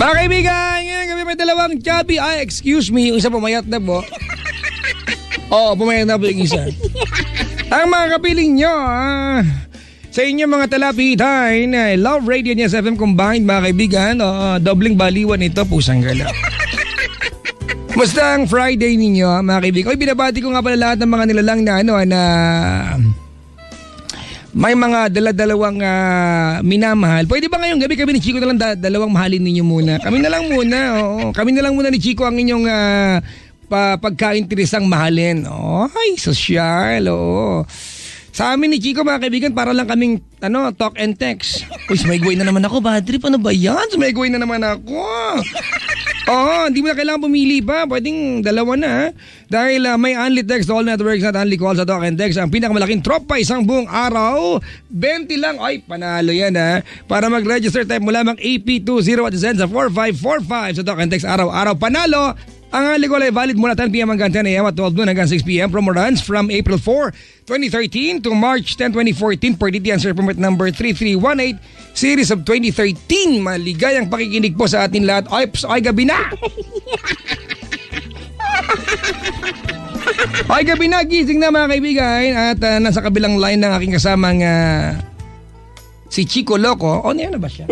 Mga kaibigan, ngayon kami may dalawang chubby. Ay, excuse me, yung isa pumayat na po. Oo, pumayat na po yung isa. Ang mga kapiling nyo, sa inyong mga talapitan, Love Radio News FM combined, mga kaibigan. Dobling baliwan ito, pusang gala. Musta ang Friday ninyo, mga kaibigan? Oy, binabati ko nga pala lahat ng mga nilalang na may mga dala-dalawang minamahal. Pwede ba ngayong gabi kami ni Chico na lang dalawang mahalin ninyo muna? Kami na lang muna. Oo. Kami na lang muna ni Chico ang inyong pagkainteresang mahalin. Ay, sosyal. Oo. Sa amin ni Chico, mga kaibigan, para lang kaming talk and text. Uy, sumigway na naman ako, bad trip. Ano ba yan? Sumigway na naman ako. Hindi mo na kailangan pumili pa. Pwedeng dalawa na. Dahil may only text all networks at only calls sa talk and text. Ang pinakamalaking tropa isang buong araw. 20 lang. Ay, panalo yan Para mag-register, type mo lamang AP20 at send sa 4545 sa talk and text. Araw-araw panalo. Ang Aligol ay valid mula 10 p.m. hanggang 10 a.m. at 12 noon hanggang 6 p.m. Promo runs from April 4, 2013 to March 10, 2014 per DT answer permit number 3318 series of 2013. Maligayang pakikinig po sa atin lahat. Ay, gabi na! Ay, gabi na! Gising na, mga kaibigan. At nasa kabilang line ng aking kasamang si Chico Loco. Ano ba siya?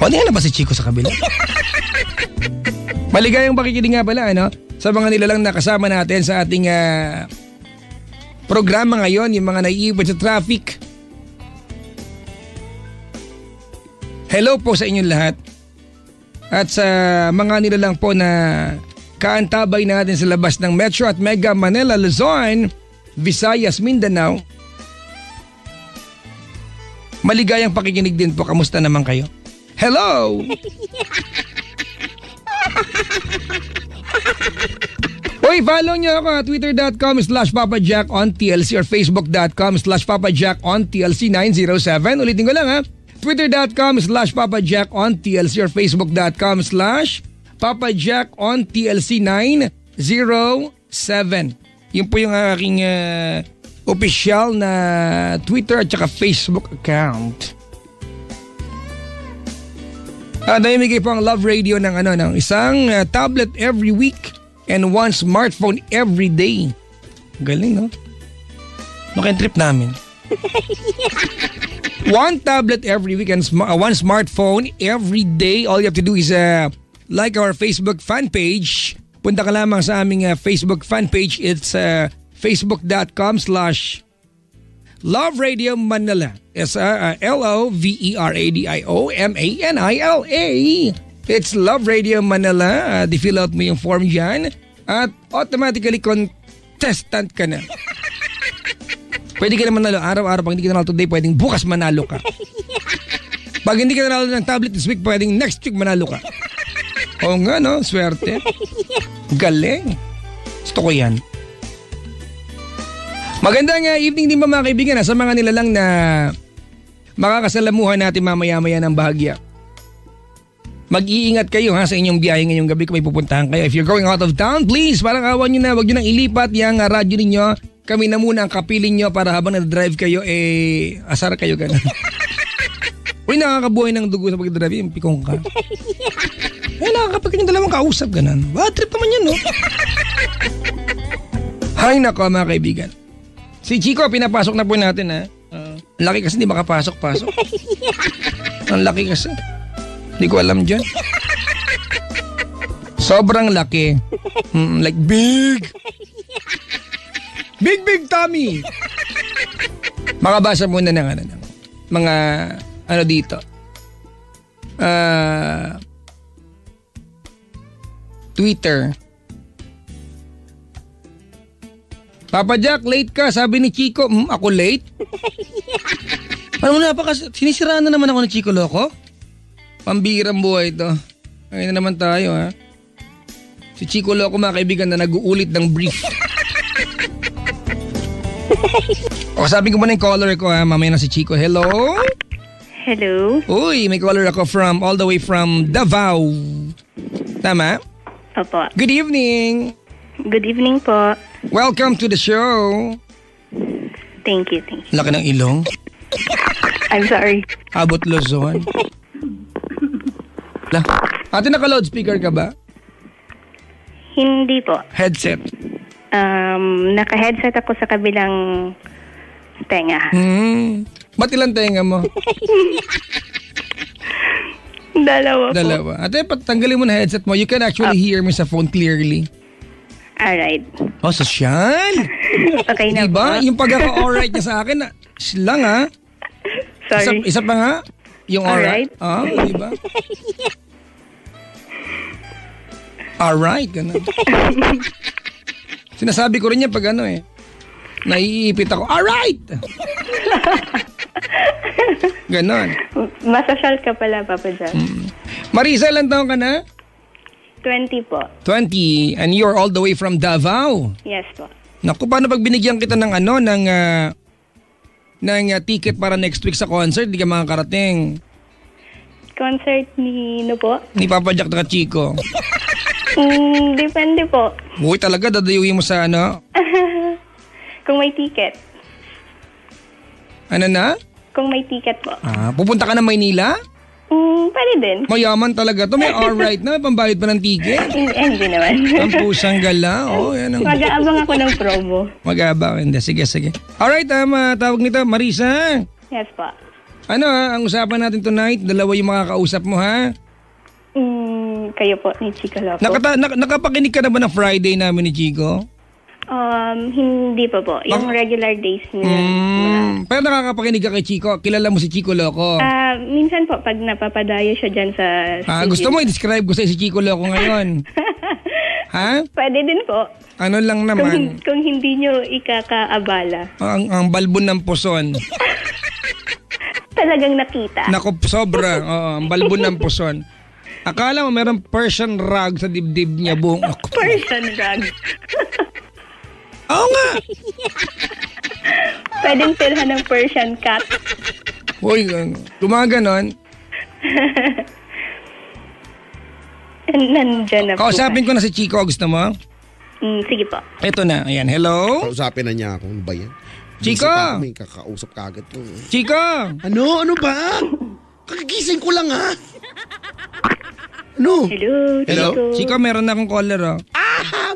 Ano ba si Chico sa kabila? Maligayang pakikinig nga pala sa mga nilalang nakasama natin sa ating programa ngayon, yung mga naiiwan sa traffic. Hello po sa inyong lahat. At sa mga nilalang po na kaantabay natin sa labas ng Metro at Mega Manila, Luzon, Visayas, Mindanao. Maligayang pakikinig din po. Kamusta naman kayo? Hello! Uy, follow nyo ako twitter.com/papajack_on_TLC or facebook.com/papajack_on_TLC907. Ulitin ko lang twitter.com/papajack_on_TLC or facebook.com/papajack_on_TLC907. Yun po yung aking official na Twitter at saka Facebook account. Namimigay po ang Love Radio ng isang tablet every week and one smartphone every day. Galing, no? Makang trip namin. One tablet every week and one smartphone every day. All you have to do is like our Facebook fan page. Punta ka lamang sa aming Facebook fan page. It's facebook.com/Love Radio Manila. LOVERADIOMANILA. It's Love Radio Manila. Di-fill out mo yung form dyan at automatically contestant ka na. Pwede ka naman manalo araw-araw. Pag hindi ka nanalo today, pwedeng bukas manalo ka. Pag hindi ka nanalo ng tablet this week, pwedeng next week manalo ka. Oo nga, no? Swerte. Galing. Gusto ko yan. Magandang evening din mga kaibigan sa mga nilalang na makakasalamuhan natin mamaya-maya ng bahagya. Mag-iingat kayo sa inyong biyahe ngayong gabi kung may pupuntahan kayo. If you're going out of town, please, parang awan nyo na, wag nyo nang ilipat yung radyo ninyo. Kami na muna ang kapiling nyo para habang na-drive kayo, asar kayo ganun. Uy, nakakabuhay ng dugo sa pag-drive, yung pikong ka. Nakakapag yung dalawang kausap, ganun. Bad trip naman yan, no? Hay nako mga kaibigan. Si Chico, pinapasok na po natin laki kasi hindi makapasok-pasok. Ang laki kasi. Hindi ko alam dyan. Sobrang laki. Like big. Big tummy. Makabasa muna ng mga dito. Twitter. Papa Jack, late ka. Sabi ni Chico, ako late? Ano na pa kasi, sinisiraan na naman ako ni Chico Loco? Pambirang buhay ito. Ngayon na naman tayo Si Chico Loco mga kaibigan na nag-uulit ng brief. O sabi ko muna yung caller ko mamaya na si Chico. Hello? Hello? Uy, may caller ako all the way from Davao. Tama? Opo. Good evening. Good evening po. Welcome to the show. Thank you, thank you. Laki ng ilong. I'm sorry. Abot Luzon. Ate, naka-loudspeaker ka ba? Hindi po. Headset. Naka-headset ako sa kabilang tenga. Ba't ilang tenga mo? Dalawa po. Dalawa. Ate, patanggalin mo na headset mo. You can actually hear me sa phone clearly. Alright. Oh, sosyal. Okay na Diba? po. Yung pagkaka-alright niya sa akin, lang ha? Sorry. Isa pa nga. Yung alright. Diba? Alright, ganun. Sinasabi ko rin yan pag naiipit ako. Alright! Ganon. Masasyal ka pala, Papa John. Marisa, ilang taon ka na? 20 po. 20. And you're all the way from Davao. Yes po. Naku, paano pag binigyan kita ng ticket para next week sa concert, di ka makakarating? Concert ni po? Ni Papa Jack na Chico. Depende po. Uy, talaga, dadayuhin mo sa Kung may ticket. Ano na? Kung may ticket po. Pupunta ka na Maynila? Pwede din. Mayaman talaga to. May alright na. May pambayad pa ng ticket. Hindi naman. Ang pusang gala. Yan ang... Mag-aabang ako ng promo. Mag-aabang. Hindi. Sige. Alright, tawag nito. Marisa. Yes po. Ang usapan natin tonight, dalawa yung makakausap mo, ha? Kayo po, ni Chico Loco. Nakapakinig ka na ba ng Friday namin ni Chico? Hindi pa po. Yung regular days niya. Pero nakakapakinig ka kay Chico. Kilala mo si Chico Loco? Minsan po, pag napapadayo siya dyan sa studio. Gusto mo i-describe ko sa si Chico Loco ngayon? Ha? Pwede din po. Ano lang naman? Kung hindi nyo ikakaabala. Ang balbon ng puson. Talagang nakita. Naku, sobra. Ang balbon ng puson. Akala mo merong Persian rug sa dibdib niya buong... Persian rug. Oo nga. Pwedeng pilhan ng Persian cat. Uy, gumaganon. Nandyan na po. Kausapin ko na si Chico. Gusto mo? Sige po. Ito na. Ayan, hello? Kausapin na niya ako. Ano ba yan? Chico! May kakausap ka agad to. Chico! Ano ba? Kagigising ko lang ha. Ano? Hello? Chico, meron na akong caller,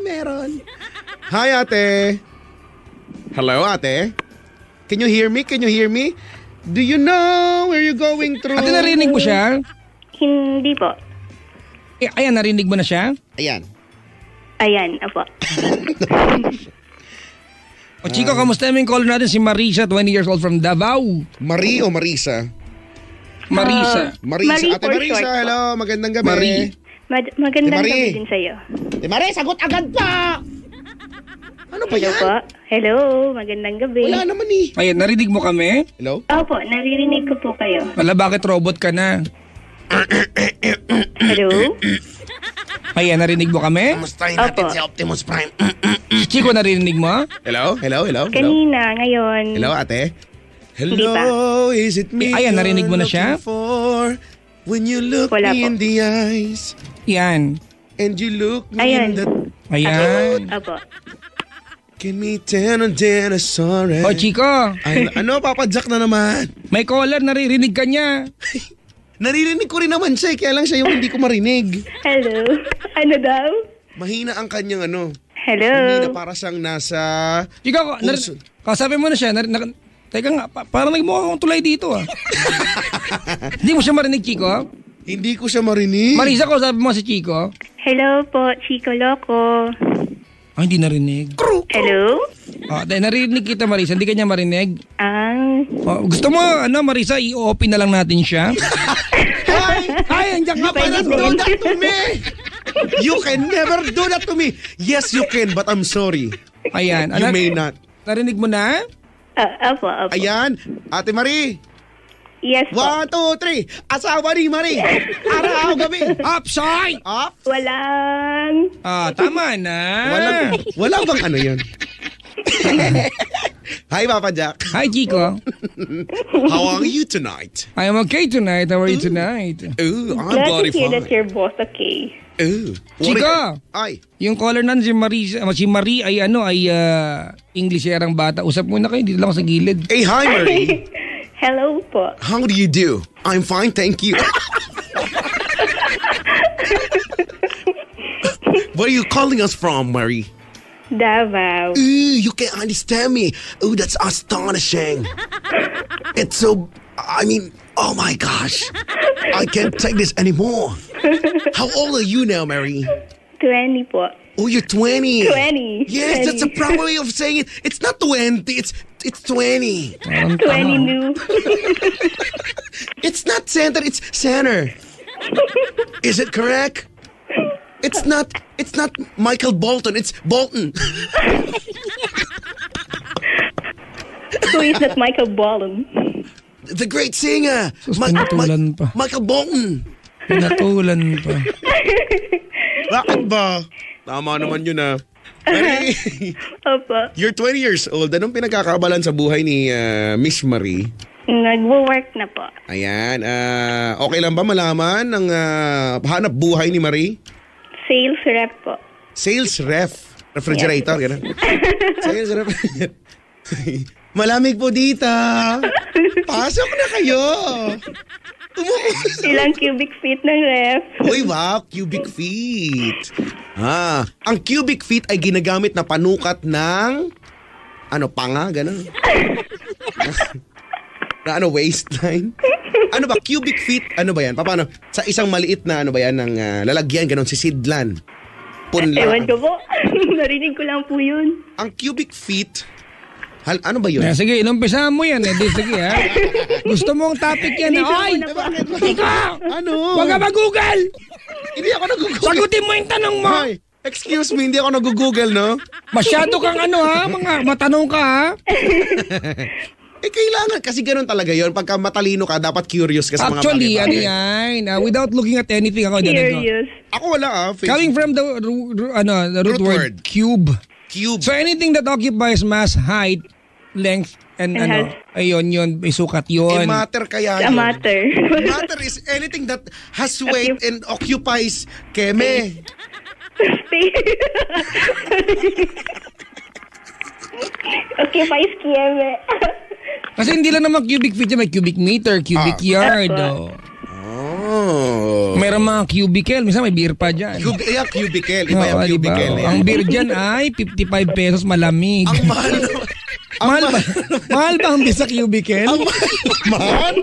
Meron. Hi, ate. Hello, ate. Can you hear me? Do you know where you're going through? Ate, narinig mo siya? Hindi po. Ayan, narinig mo na siya? Ayan, apo. Chico, kamusta yung caller natin? Si Marisa, 20 years old from Davao. Marie o Marisa? Marisa. Marie Ate for Marisa, short hello. Magandang gabi. Marie. Magandang Marie. gabi din sa'yo. Ate Marie, sagot agad pa! Ano ba Hello yan? po. Hello, magandang gabi. Wala naman eh. Ayan, narinig mo kami? Hello? Opo, naririnig ko po kayo. Wala, bakit robot ka na? Hello? Ayan, narinig mo kami? Kamustahin natin si Optimus Prime? Si Chico, narinig mo? Hello? Kanina, ngayon. Hello, ate? Hindi pa. Hello, is it me? Ayan, narinig mo na siya? you're looking for when you look Wala me po. in the eyes Yan. and you look me Ayan. in the... Ayan. Opo. Give me 10 on 10, sorry. Chico, Ano, Papa Jack na naman? may caller, naririnig ka niya. Naririnig ko rin naman siya, kaya lang siya yung hindi ko marinig. Hello? Ano daw? Mahina ang kanyang Hello? Mahina para siyang nasa... Chico, Puso. kausapin mo na siya. Teka nga, parang nagmukha akong tulay dito Hindi mo siya marinig, Chico? Hindi ko siya marinig. Marisa, kausapin mo si Chico. Hello po, Chico Loco. Hindi narinig. Hello? Dahil narinig kita, Marisa. Hindi ka niya marinig. Gusto mo, Marisa, i-open na lang natin siya? Ay, andiyan ka pa na. Do that to me! You can never do that to me! Yes, you can, but I'm sorry. Ayan. You may not. Narinig mo na? Opo. Ayan, Ate Marie. Yes po. 1, 2, 3. Asawa ni Marie. Araw, gabi. Up, soy! Up. Walang... Tama na. Wala bang ano yun? Hi, Papa Jack. Hi, Chico. How are you tonight? I am okay tonight. How are you tonight? Ooh, I'm Glad bloody to hear that fine. you're both okay. Ooh. Chico! Ay. Yung caller nan si Marie ay Englisherang bata. Usap muna kayo, dito lang ako sa gilid. Hey, hi, Marie. Hello po. How do you do? I'm fine, thank you. Where are you calling us from, Marie? Davao. Ooh, you can't understand me. Ooh, that's astonishing. It's so, oh my gosh. I can't take this anymore. How old are you now, Mary? 20 po. Oh, you're 20. 20. Yes, 20. that's a proper way of saying it. It's not 20, it's 20. 20 new. It's not center, it's center. Is it correct? It's not Michael Bolton, it's Bolton. Who is that Michael Bolton? The great singer. Pinatulan pa. Michael Bolton. Pinatulan pa. Bakit ba? Tama naman yun ah. Mary, Opo. you're 20 years old. Anong pinagkakabalan sa buhay ni Miss Marie? Nagwo-work na po. Ayan. Okay lang ba malaman ang hanap buhay ni Marie? Sales rep po. Sales ref. Refrigerator. Yes. Ganun. Sales ref. Malamig po dito. Pasok na kayo. Ilang cubic feet ng ref? Uy, wow, cubic feet. Ang cubic feet ay ginagamit na panukat ng panga, gano'n. na waistline. Ano ba, cubic feet, ano ba yan? Paano? Sa isang maliit na ng lalagyan, gano'n, sisidlan. Punla. Ewan ko po. Narinig ko lang po yun. Ang cubic feet, ano ba yun? Sige, inumpisahan mo yan. Sige, ha? Gusto mo ang topic yan. Ay! Ikaw! Ano? Huwag ka mag-google! Hindi ako nag-google. Sagutin mo yung tanong mo! Ay, excuse me, hindi ako nag-google, no? Masyado kang matanong ka, ha? Kailangan kasi ganun talaga yon. Pagka matalino ka, dapat curious ka sa mga Actually, bagay-bagay. without looking at anything, ako Curious. Ako wala Coming from the root word, cube. Cube. So anything that occupies mass, height, length, and ayun, may sukat yun. Matter kaya A yun. matter. Matter is anything that has weight and occupies keme. Okay, Vice Kieme. Kasi hindi lang naman cubic feet, may cubic meter, cubic yard. Oh. Meron mga cubicle, minsan may beer pa dyan. Cubicle. Iba yung cubicle. Diba? Ang beer dyan ay 55 pesos malamig. Ang mahal. Mahal ba ang beer sa cubicle? Ang mahal?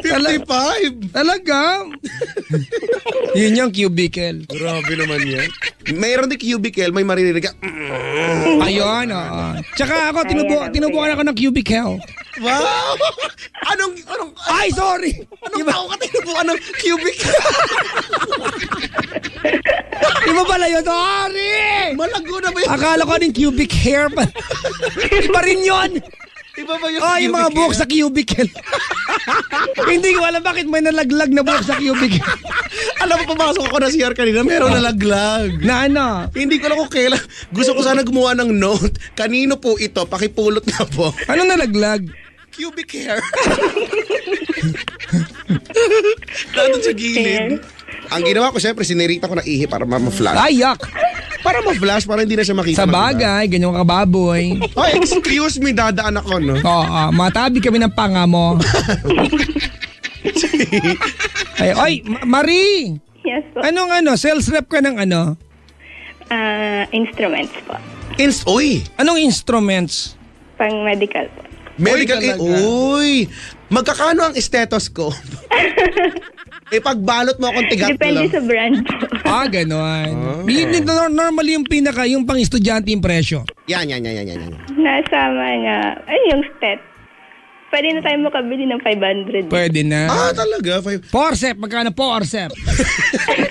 55. Talaga? Yun yung cubicle. Grabe naman yan. Mayroon din cubicle, may maririnig ka. Ayun, oo. Tsaka ako, tinubukan ako ng cubicle. Wow! Anong, ay, sorry! Anong tao ka tinubukan ng cubicle? Iba pala yun, sorry! Malago na ba yun? Akala ko ng cubic hair pa. Iba rin yun! Iba ba yung yung mga buhok sa cubicle. Hindi ko alam bakit may nalaglag na buhok sa cubicle. Alam mo, pumasok ako na CR kanina, meron nalaglag. Na ano? Hindi ko lang kung kailan. Gusto ko sana gumawa ng note. Kanino po ito? Pakipulot na po. Ano nalaglag? Cubic hair. Nandun sa gilid. Ang ginawa ko, syempre, sinirita ko na ihi para ma-flash. Ayak! Para ma-flash, para hindi na siya makita. Sa bagay, ganyan ka baboy. Oh, excuse me, dadaan ako, no? Oo, matabi kami ng panga mo. Ay, Marie! Yes po. Sales rep ka ng ano? Instruments po. Uy! Anong instruments? Pang medical po. Medical Uy, talaga. Uy! Magkakano ang stethoscope? Pagbalot mo akong tigat Depende sa brand po. Ganon. Normally yung pang estudyante yung presyo. Yan. Nasama nga. Yung stet. Pwede na tayo makabili ng 500. Pwede na. Talaga? Forcep, magkano forcep?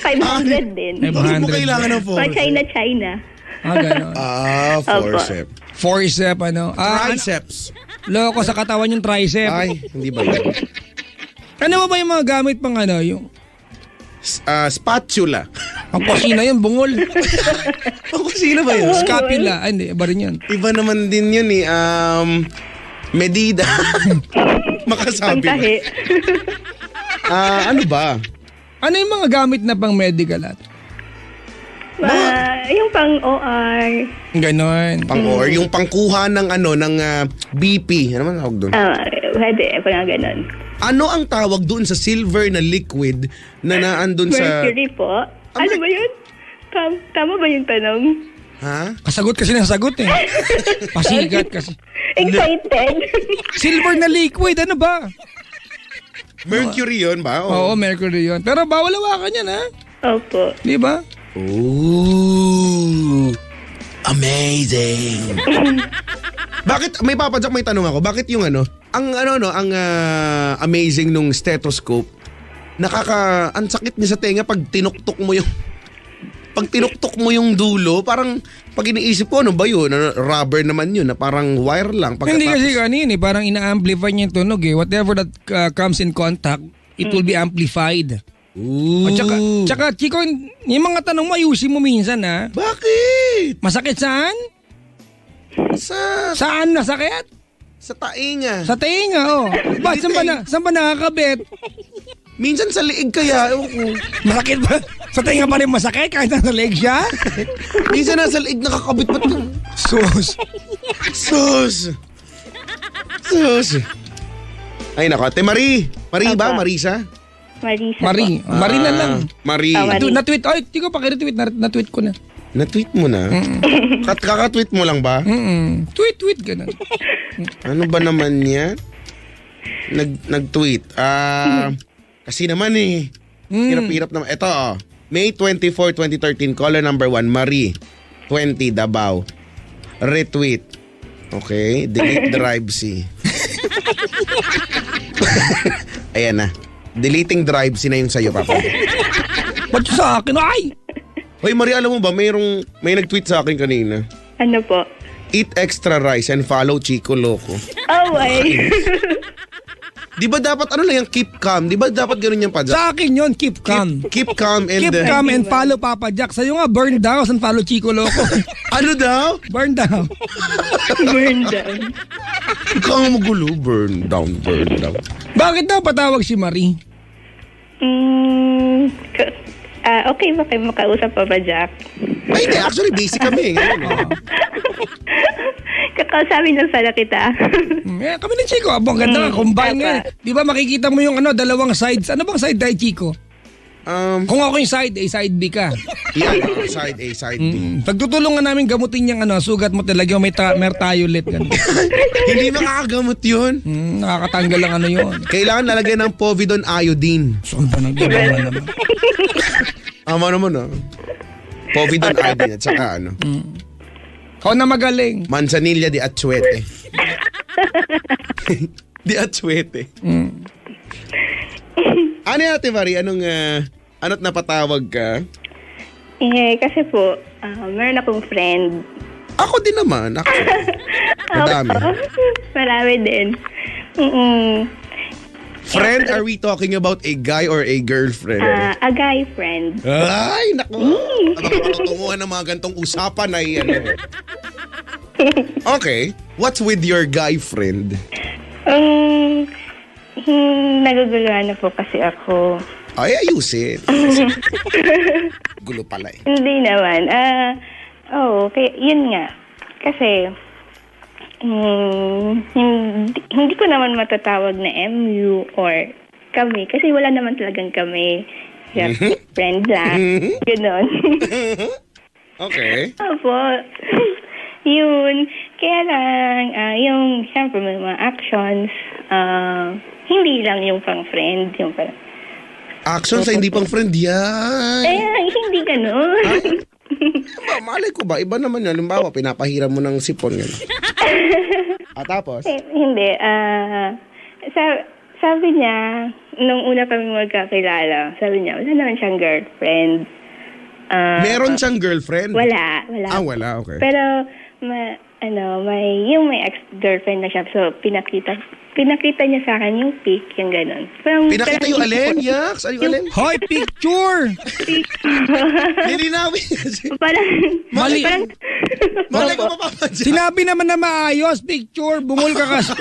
500 din. 500. Hindi mo kailangan ng Mga China. Ganon. forcep. Forcep, Triceps. Loko sa katawan yung tricep. Ay, hindi ba yun? Ano ba yung mga gamit pang yung... Spatula. Ang kusina yun, bungol. Ang kusina ba yun? Scapula. Ay, hindi. Iba rin yun. Iba naman din yun eh. Medida. Makasabi ba? Pantahi. Ano ba? Ano yung mga gamit na pang medical at? Yung pang OR. Ganon. Or yung pangkuha ng BP. Ano man tawag doon? Pwede, pang ganon. Ano ang tawag doon sa silver na liquid na naandun sa... Mercury po. Ano ba yun? Tama ba yung tanong? Ha? Kasagot kasi nasagot eh. Pasikat kasi. Excited. Silver na liquid, ano ba? Mercury yun ba? Oo, mercury yun. Pero bawal hawakan yan, ha? Opo. Di ba? Ooh. Amazing. Bakit, may papadyak, may tanong ako. Bakit yung ang amazing nung stethoscope, ang sakit niya sa tenga pag tinuktok mo yung dulo, parang pag iniisip ko, ano ba yun? Rubber naman yun, na parang wire lang. Hindi kasi kanina, parang ina-amplify niya yung tunog eh. Whatever that comes in contact, it will be amplified. Ooh. O tsaka, Chico, yung mga tanong mo, ayusin mo minsan ha. Bakit? Masakit saan? Saan nasakit? Sa tainga. Sa tenga, oh. Ba't saan ba nakakabit? Minsan sa liig kaya. Masakit ba? Sa tenga pa rin masakit kahit nasa leg siya? Minsan nasa liig nakakabit pa. Sus. Ay nako, Ate Marie. Marie ba? Marisa? Marisa Marie. po. Marie na lang. Marie. Marie. Na-tweet. Ay, Chico, pakretweet. Na-tweet ko na. Na-tweet mo na? Kakatweet mo lang ba? Tweet, ganun. Ano ba naman yan? Nag-tweet. Kasi naman eh. Hirap-hirap naman. Ito May 24, 2013, caller number 1, Marie. 20, Davao. Retweet. Okay. Delete drive C. Ayan na. Deleting drive C na yun sa'yo, Papa. Ba't yung sa akin? Ay! Hoy, Marie, alam mo ba, may nag-tweet sa akin kanina. Ano po? Eat extra rice and follow Chico Loco. Oh, ay. Di ba dapat yung keep calm? Di ba dapat ganun yung padyak? Sa akin yun, keep calm. Keep calm and... Keep calm and follow Papa Jack. Sa'yo nga, burn down and follow Chico Loco. Ano daw? Burn down. Burn down. Ikaw ang magulo. Burn down. Bakit daw patawag si Marie? Okay ba kayo makausap pa ba, Jack? Ay, hindi. Actually, basic kami. Kakausapin lang sana kita. Kami ni Chico, abang ganda ka, combine nga. Di ba makikita mo yung dalawang sides. Ano bang side tayo, Chico? Kung ako yung side A, side B ka. Yan, side A, side B. Pagtutulungan namin gamutin yung sugat mo talaga, may mertiolit. Hindi makakagamot yun. Nakakatanggal lang yun. Kailangan lalagyan ng povidone iodine. Saan ba nagagawa naman? Ama naman Povidone iodine at saka Ikaw na magaling. Manzanilla di atsuete. Di atsuete. Ano Ate Marie? Ano't napatawag ka? Kasi po, meron akong friend. Ako din naman. Madami. Marami din. Friend, are we talking about a guy or a girlfriend? A guy friend. Ay, naku. Matutunguhan ng mga gantong usapan ay Okay. What's with your guy friend? Naguguluhan na po kasi ako. Ay, ayusin. Gulo pala eh. Hindi naman. Kaya, yun nga. Kasi, hindi ko naman matatawag na MU or kami. Kasi wala naman talagang kami. Friend lang. Ganon. Okay. Opo. Yun. Kaya lang, yung, siyempre, may mga actions, hindi lang yung pang-friend. Yung Action sa hindi pang friend yan. Hindi gano'n. Malay ko ba? Iba naman yan. Halimbawa, pinapahiram mo ng sipon. Tapos? Hindi. Sabi niya, nung una kami magkakilala, sabi niya, wala naman siyang girlfriend. Meron siyang girlfriend? Wala. Wala. Okay. Pero, may ex-girlfriend na siya. So, pinakita niya sa akin yung pic, yung gano'n. Pinakita yung alin, Yax? Ano yung alin? Hoy, picture! Nilinawin. Mali. Malay ko mapapadya. Sinabi naman na maayos, picture, bungol ka kasi.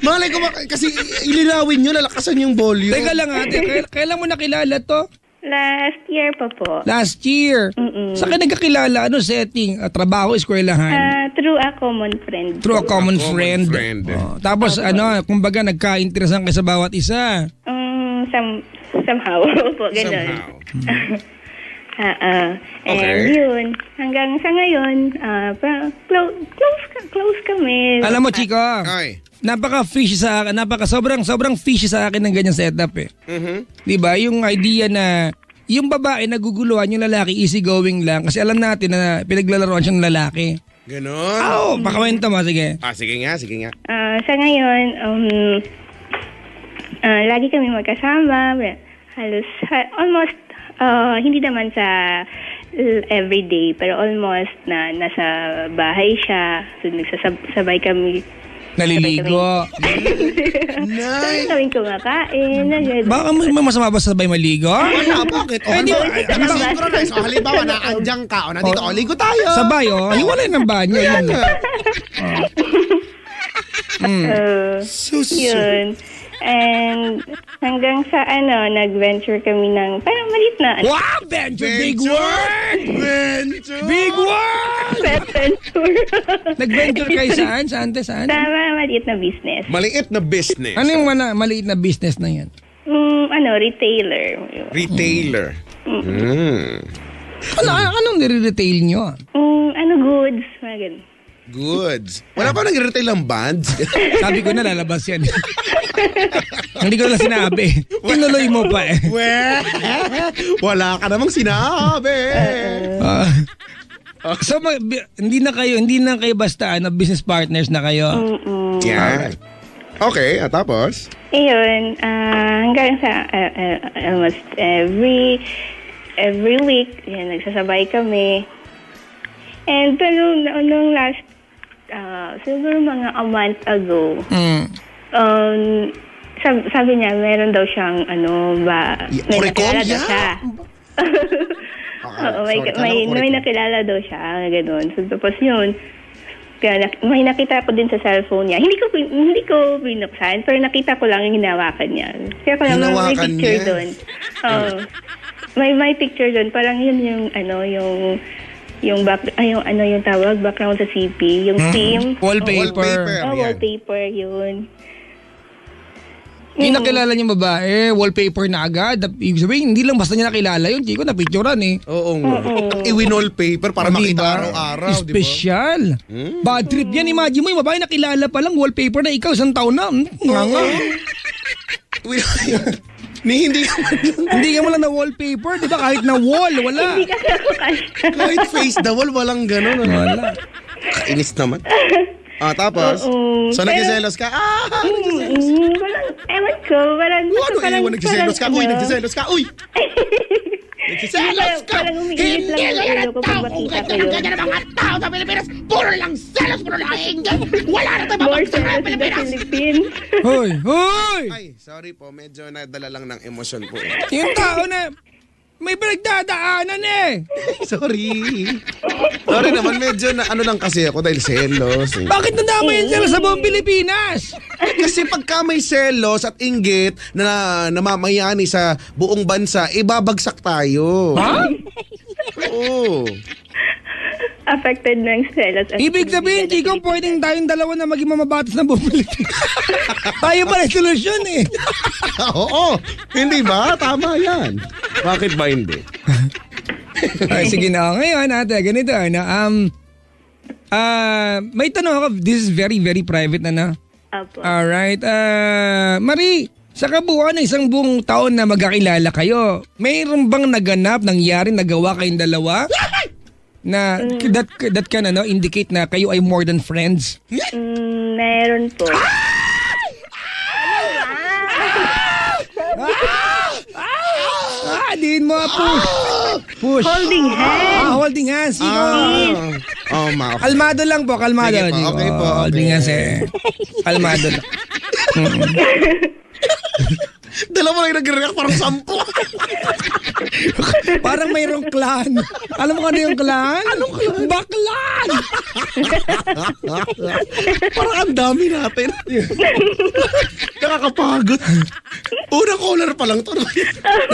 Malay ko ba, kasi ilinawin nyo, nalakasan yung volume. Teka lang ate, kailan mo nakilala to? Last year pa po. Last year. Sa ka nagkakilala, setting? Trabaho, eskwelahan? Through a common friend. Through a common friend. Oh, tapos kumbaga nagka-interesan kayo sa bawat isa? Somehow po, gano'n. And yun, hanggang sa ngayon, close kami. Alam mo, Chico, napaka-fishy sa akin, sobrang fishy sa akin ng ganyang setup eh. Diba? Yung idea na yung babae naguguluhan, yung lalaki easygoing lang kasi alam natin na pinaglalaroan siya ng lalaki. Ganon? Oo, pakawento mo, sige. Sige nga. Sa ngayon, lagi kami magkasama, halos, almost, hindi naman sa everyday, pero almost na nasa bahay siya, so nagsasabay kami. Naliligo. Sabay kaming kumakain. Baka masama ba sabay maligo? Wala, bakit? So, halimbawa, naandyan ka, nandito, ligo tayo. Sabay, hiwalay ng banyo. Yun. And hanggang sa nag-venture kami ng parang malit na Wow! Venture! Big word! Big word! Venture. Nag-venture kayo saan? Saan? Sa maliit na business. Maliit na business? Ano yung maliit na business na yan? Retailer. Retailer? Anong nire-retail nyo? Goods. Mga ganun. Goods. Wala pa nag-retail ng bands? Sabi ko na lalabas yan. Hindi ko na sinabi. Tinuloy mo pa eh. Wala ka namang sinabi. So hindi na kayo basta business partners na kayo. Yeah. Okay, tapos? Ayun, hanggang sa almost every week, yan, nagsasabay kami. And nung last, siguro mga a month ago, sabi niya, meron daw siyang, may nakilala daw siya. May nakilala daw siya, gano'n. So, tapos yun, may nakita ko din sa cellphone niya. Hindi ko binuksan, pero nakita ko lang yung hinawakan niya. Kaya ko lang may picture doon. May picture doon. Parang yun yung tawag, background sa CP, yung theme. Wallpaper. Wallpaper, yun. Yung nakilala niyong babae, wallpaper na agad. Ibig sabihin, hindi lang basta niya nakilala yun. Chico, na-picturean eh. Oo nga. I-wallpaper para makita araw-araw, di ba? Special. Bad trip yan. Imagine mo, yung babae nakilala pa lang, wallpaper na ikaw, isang taon na. Hindi ka mo lang na wallpaper, di ba? Kahit na wall, wala. Hindi ka nakakasya. Kahit face the wall, walang gano'n. Wala. Kainis naman. Tapos? So, nagsiselos ka? Ewan ko, parang... Nagsiselos ka? Nagsiselos ka? Uy! Nagsiselos ka! Hindi lang ang ulo ko pag makita ko yun. Ganyan ang mga tao sa Pilipinas! Puro lang selos, puro lang ingay! Wala na tayo mapagsak sa Pilipinas! Hoy! Ay, sorry po, medyo nadala lang ng emosyon po. Yung tao na may pinagdadaanan eh! Sorry naman, medyo na lang kasi ako dahil selos. Bakit nadamay yan sila sa buong Pilipinas? Kasi pagka may selos at inggit na namamayani sa buong bansa, ibabagsak tayo. Ha? Oo. Affected ng selos. Ibig sabihin, Chico, pwedeng tayong dalawa na maging mamabatas ng buong Pilipinas. Tayo pa rin solusyon eh. Oo, hindi ba? Tama yan. Bakit ba hindi? Ay, sige na. Ngayon, ate, ganito. May tanong ako. This is very, very private na. Apo. Alright. Marie, sa kabuuan ng isang buong taon na magkakilala kayo, mayroon bang naganap, nangyari, nagawa kayong dalawa? Na that can indicate na kayo ay more than friends? Meron po. Diin mo po. Push. Holding hands. Holding hands. Sige. Okay. Kalmado lang po, kalmado. Sige po, okay po, okay. Holding hands kalmado lang. Dalawa lang nag-react, parang 10. Parang mayroong clan. Alam mo ano yung clan? Anong clan? Baklan! Parang ang dami natin. Nakakapagod. Unang caller pa lang to.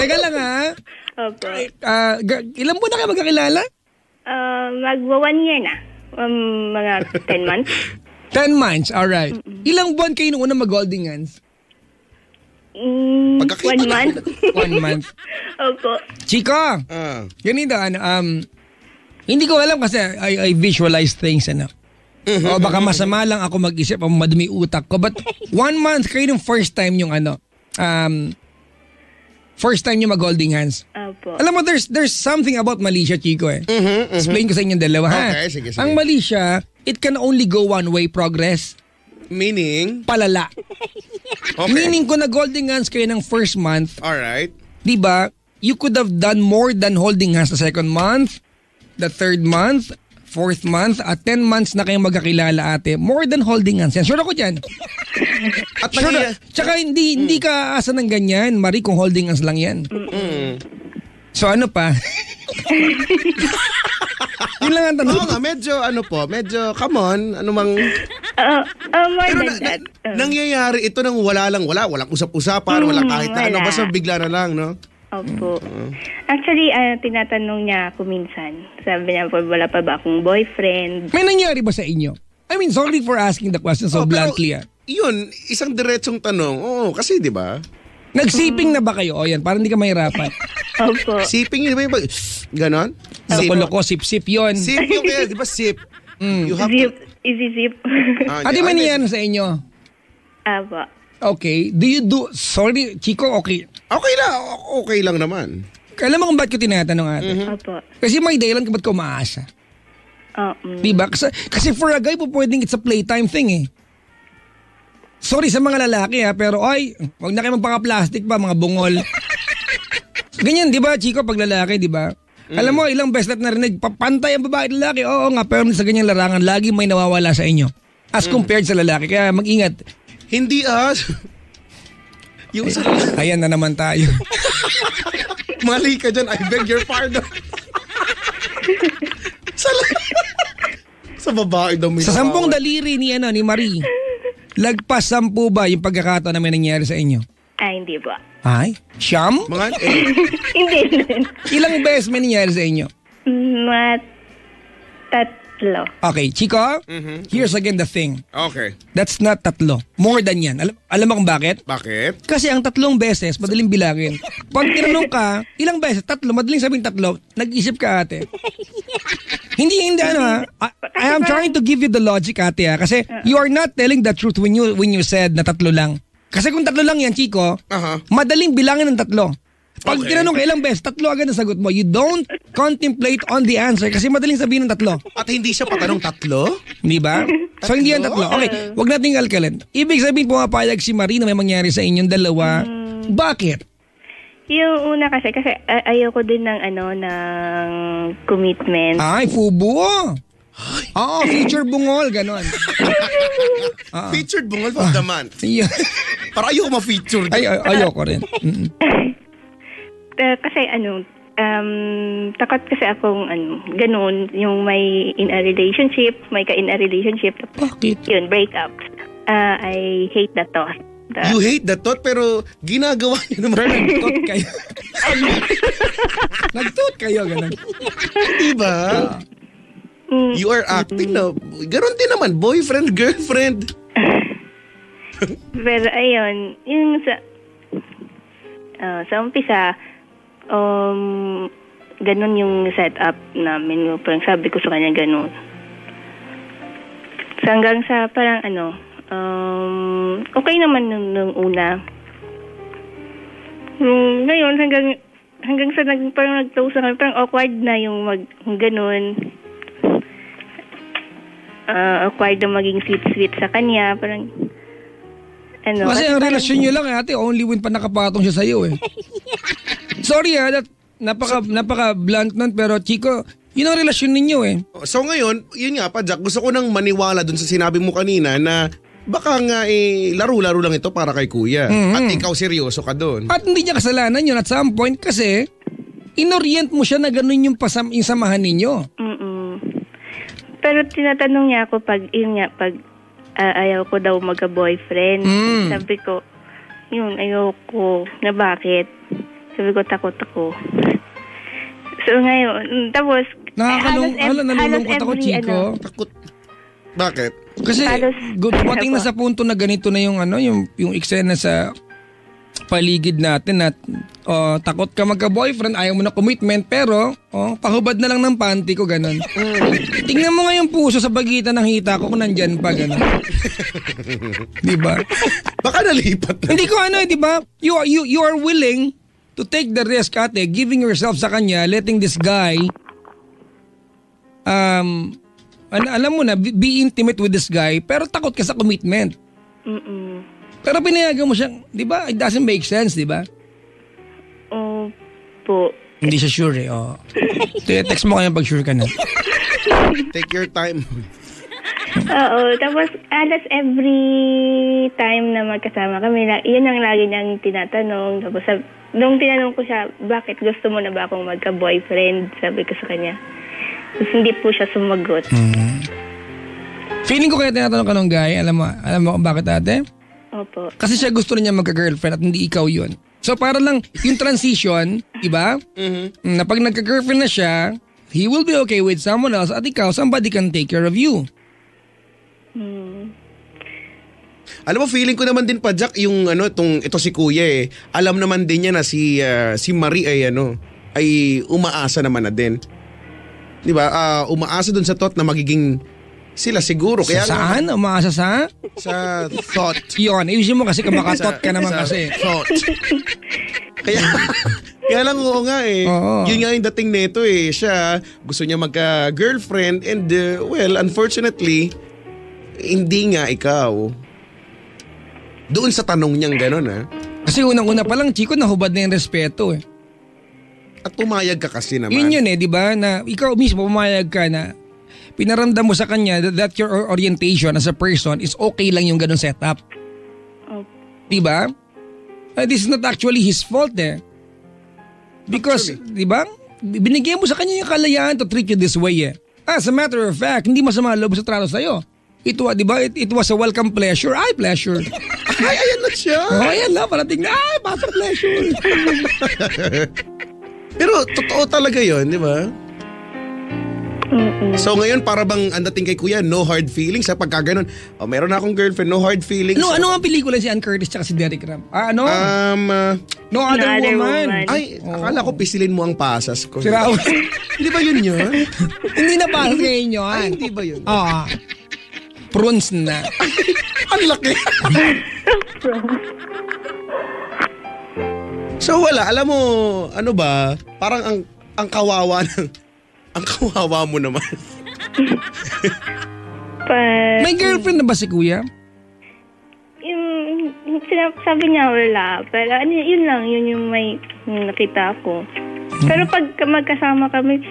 Teka lang ha. Opo. Ilan buwan na kayo magkakilala? Magwa 1 year na. Mga 10 months. 10 months, alright. Ilang buwan kayo nung unang mag-holding hands? 1 month. 1 month. Opo. Chico, ganito, hindi ko alam kasi I visualize things, o baka masama lang ako mag-isip o madumi utak ko. But 1 month kayo nung first time yung first time yung mag-holding hands. Opo. Alam mo, there's something about Malaysia, Chico Explain ko sa inyong dalawa, ha? Okay, sige. Ang Malaysia, it can only go one way progress. Meaning? Palala. Okay. Meaning kung nag-holding hands kayo ng first month, Alright. di ba, you could have done more than holding hands the second month, the third month, fourth month, at 10 months na kayong magkakilala ate. More than holding hands yan. Sure ako dyan. At Sure, tsaka hindi ka asa ng ganyan, Marie, kung holding hands lang yan. So ano pa? Yun lang ang tanong. Oo nga, medyo, come on, ano mang... More Pero than that. nangyayari ito nang walang usap-usapan, walang kahit na ano, wala. basta bigla na lang, no? Opo. Actually, tinatanong niya ako minsan. Sabi niya, wala pa ba akong boyfriend? May nangyari ba sa inyo? I mean, sorry for asking the question so bluntly. Yun, isang diretsong tanong. Oo, kasi di ba? Nagsiping na ba kayo? O yan, parang hindi ka mahirapan. Opo. Siping yun, di ba? Ganon? Loko-loko, sip-sip yun. Sip yung kaya, di ba sip? You have Zip. Easy zip. Di ba niyan sa inyo? Opo. Okay. Sorry, Chico, okay. Okay lang naman. Alam mo kung ba't ko tinatanong ate? Opo. Kasi may dahilan ka ba't ko umaasa. Diba? Kasi for a guy po pwedeng it's a playtime thing eh. Sorry sa mga lalaki pero wag na kayo magpaka-plastic pa, mga bungol. Ganyan, di ba, Chico, pag lalaki, di ba? Alam mo, ilang beses na narinig, pantay ang babae at lalaki. Oo nga, pero sa ganyang larangan, lagi may nawawala sa inyo. As compared sa lalaki. Kaya mag-ingat. Hindi Ayan na naman tayo. Mali ka dyan, I beg your pardon. Sa babae daw may Sa 10 daliri ni Marie, lagpas 10 ba yung pagkakataon na may nangyari sa inyo? Hindi po. Ay? Siyam? Mga Hindi rin. Ilang beses may nangyari sa inyo? Mga 3. Okay, Chico, here's again the thing. Okay. That's not 3. More than yan. Alam mo kung bakit? Bakit? Kasi ang 3 beses, madaling bilangin. Pag tinanong ka, ilang beses? 3, madaling sabihin 3. Nag-isip ka ate. Hindi I am trying to give you the logic ate Kasi you are not telling the truth when you said na 3 lang. Kasi kung 3 lang yan, Chico, madaling bilangin ng 3. Pag tinanong ka ilang beses, 3 agad ang sagot mo. You don't contemplate on the answer kasi madaling sabihin ng 3. At hindi siya patanong 3? Hindi ba? So hindi yan 3. Okay, wag nating alkalin. Ibig sabihin pumapayag si Marie na may mangyari sa inyong dalawa. Bakit? Yung una kasi ayoko din ng ng commitment. Ay, fubo. Oo, feature bungol, ganon. Featured bungol of the month. Yeah. Para ayoko ma-feature. Ayoko rin. Kasi takot kasi akong ganun, yung may in a relationship, may ka in a relationship. Bakit? Yun, breakups. I hate the thought. You hate the thought pero ginagawa niyo naman. Pero nag-thought kayo. Nag-thought kayo, ganon. Diba? You are acting na. Ganon din naman, boyfriend, girlfriend. Pero ayun, yung sa umpisa, ganun yung setup namin. Parang sabi ko sa kanya ganun. So hanggang sa parang okay naman nung una. Ngayon hanggang sa parang nag-close na kami, parang awkward na yung ganun. Awkward na maging sweet sa kanya. Parang kasi ang relasyon nyo lang ate, only when pa nakapatong siya sa'yo eh. Sorry napaka blunt nun, pero Chico, yun ang relasyon ninyo eh. So ngayon, yun nga pa Jack, gusto ko nang maniwala dun sa sinabi mo kanina na baka nga laro-laro lang ito para kay kuya. At ikaw seryoso ka dun. At hindi niya kasalanan yun at some point kasi inorient mo siya na ganun yung samahan ninyo. Pero tinatanong niya ako pag ayaw ko daw magka-boyfriend. Sabi ko, ayaw ko. Na bakit? Sabi ko, takot ako. So ngayon, tapos nalulungkot ako, Chico. Takot. Bakit? Kasi dumating na sa punto na ganito na yung eksena sa paligid natin at takot ka magka-boyfriend, ayaw mo na commitment, pero pahubad na lang ng panty ko, ganun. Tingnan mo nga yung puso sa pagitan ng hita ko kung nandyan pa, ganun. Diba? Baka nalipat na. Hindi ko diba? You are willing to take the risk, ate, giving yourself sa kanya, letting this guy alam mo na, be intimate with this guy, pero takot ka sa commitment. Pero pinayagan mo siyang, di ba? It doesn't make sense, di ba? Po. Hindi siya sure eh. Text mo kaya pag sure ka na. Take your time. Oo. Tapos, alas every time na magkasama kami, yun ang lagi niyang tinatanong. Tapos, nung tinanong ko siya, bakit gusto mo na ba akong magka-boyfriend? Sabi ko sa kanya. Tapos hindi po siya sumagot. Feeling ko kaya tinatanong ka ng guy, alam mo kung bakit, ate? Opo. Kasi siya gusto niya magka-girlfriend at hindi ikaw yun. So para lang yung transition, diba? Na pag nagka-girlfriend na siya, he will be okay with someone else at ikaw, somebody can take care of you. Alam mo, feeling ko naman din pa Jack, yung ito si kuya eh. Alam naman din niya na si Marie ay umaasa naman na din. Diba? Umaasa dun sa thought na magiging sila siguro. Kaya saan? Umaasa sa? Sa thought. Yun, ayusin mo kasi kamakatot ka naman kasi. Thought. Kaya lang nga eh. Yun nga yung dating neto eh. Siya, gusto niya magka-girlfriend and unfortunately, hindi nga ikaw. Doon sa tanong niyang gano'n Kasi unang-una pa lang, Chico, nahubad na yung respeto eh. At pumayag ka kasi naman. Yun eh, di ba? Na ikaw mismo pumayag ka na pinaramdam mo sa kanya that your orientation as a person is okay lang yung ganun setup. Di ba? This is not actually his fault eh. Because, di ba? Binigyan mo sa kanya yung kalayaan to treat you this way eh. As a matter of fact, hindi masama loob sa trato sa'yo. Di ba? It was a welcome pleasure. Ay, pleasure. Ay, ayan na siya. Ayan na. Parating na. Ay, basta pleasure. Pero totoo talaga yun, di ba? So ngayon para bang ang dating kay kuya, no hard feelings sa pagka ganun. Meron na akong girlfriend, no hard feelings. Ano ang pelikula si Ann Curtis tsaka si Derek Ram? No Other Woman. Ay, akala ko pisilin mo ang pasas ko. Si Raul. Hindi ba yun? Hindi na pasas ngayon yun. Ay, hindi ba yun? Prawns na. Ang laki. So wala, alam mo, parang ang kawawa ang kawawa mo naman. May girlfriend na ba si kuya? Sabi niya wala, pero yun lang, yun yung may nakita ko. Pero pag magkasama kami,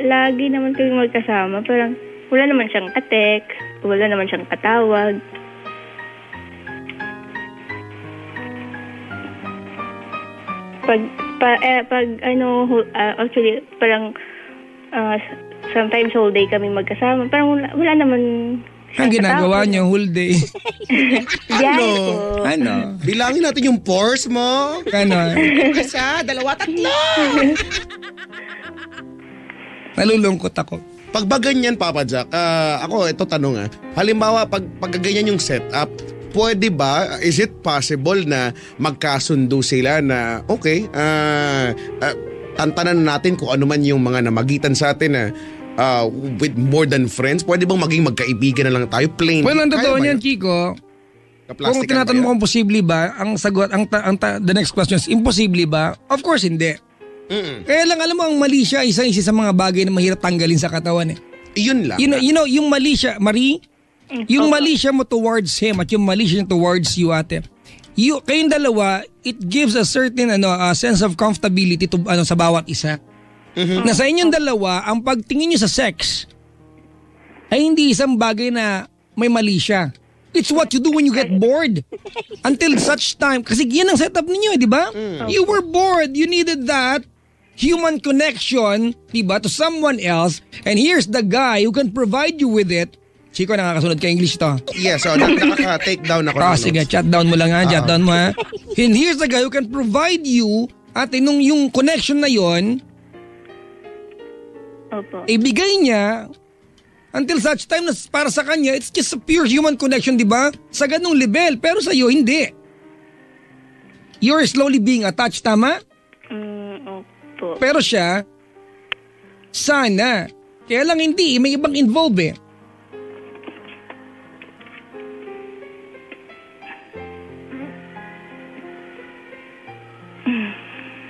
lagi naman kami magkasama, parang wala naman siyang ka-text, wala naman siyang katawag. Actually, parang sometimes whole day kami magkasama. Parang wala naman ang ginagawa niyo whole day. Ano? Bilangin natin yung pores mo. Isa, dalawa, tatlo. Nalulungkot ako. Pag ba ganyan, Papa Jack, ako, ito tanong halimbawa, pag ganyan yung setup, pwede ba, is it possible na magkasundo sila na, okay, tantanan natin kung ano man yung mga namagitan sa atin with more than friends? Pwede bang maging magkaibigan na lang tayo? Plain. Well, ang totoo niyan, Chico, kung tinatanong mo kung posible ba, ang sagot, the next question is, imposible ba? Of course, hindi. Kaya lang, alam mo, ang mali siya, isa sa mga bagay na mahirap tanggalin sa katawan eh. Yun lang. You know, yung mali siya, Marie, yung mali siya mo towards him at yung mali siya towards you, ate, kayong dalawa, it gives a certain sense of comfortability to sa bawat isa. Na sa inyong dalawa, ang pagtingin nyo sa sex ay hindi isang bagay na may mali siya. It's what you do when you get bored. Until such time, kasi yan ang setup ninyo, di ba? You were bored, you needed that human connection, di ba, to someone else, and here's the guy who can provide you with it. Chico, nakakasunod ka English to. Yes, so nakaka-take down ako. Sige, chat down mo lang ha, chat down mo ha. And here's the guy who can provide you, at yung connection na yon, ibigay niya, until such time na para sa kanya, it's just a pure human connection, di ba? Sa ganung level, pero sa iyo, hindi. You're slowly being attached, tama? Opo. Pero siya, sana. Kaya lang hindi, may ibang involved eh.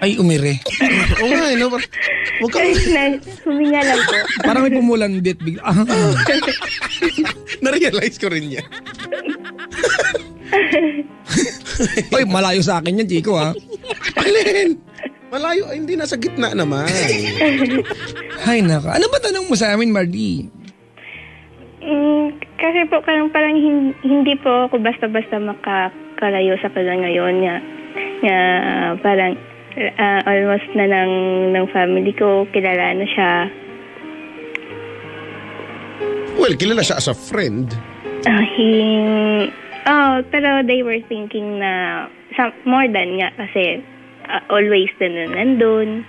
Ay, umire. Oo nga, no? Huwag ka huminga lang po. Parang may pumulandit. Na-realize ko rin yan. Uy, malayo sa akin yan, Chico, ha? Alin? Malayo, ay, hindi nasa gitna naman. Ay, naka. Ano ba tanong mo sa amin, Mardy? Kasi po, parang hindi po ako basta-basta makakalayo sa kanya ngayon niya. Parang almost na ng family ko, kilala na siya. Well, kilala siya as a friend. Pero they were thinking na more than nga kasi always na nandun.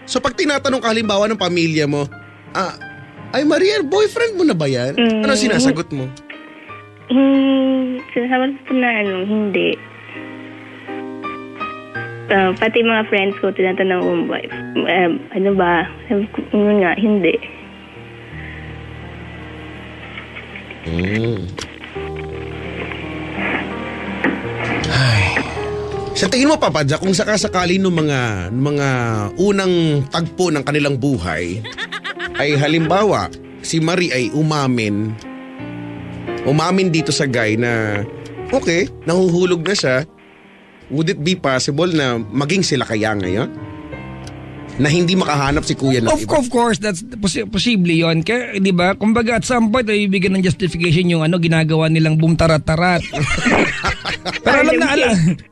So pag tinatanong ka halimbawa ng pamilya mo, ay Maria, boyfriend mo na ba yan? Ano sinasagot mo? Sinasagot ko na hindi. Pati mga friends ko tinatanong kung ano ba? Nga, hindi. Sa tingin mo, Papadja, kung sakasakali ng mga unang tagpo ng kanilang buhay, ay halimbawa, si Marie ay umamin dito sa guy na, okay, nahuhulog na siya, would it be possible na maging sila kaya ngayon? Na hindi makahanap si kuya ng iba? Of course, that's posible yun. Kaya, di ba, kumbaga at some point ay bibigyan ng justification yung ginagawa nilang boom tarat-tarat. Pero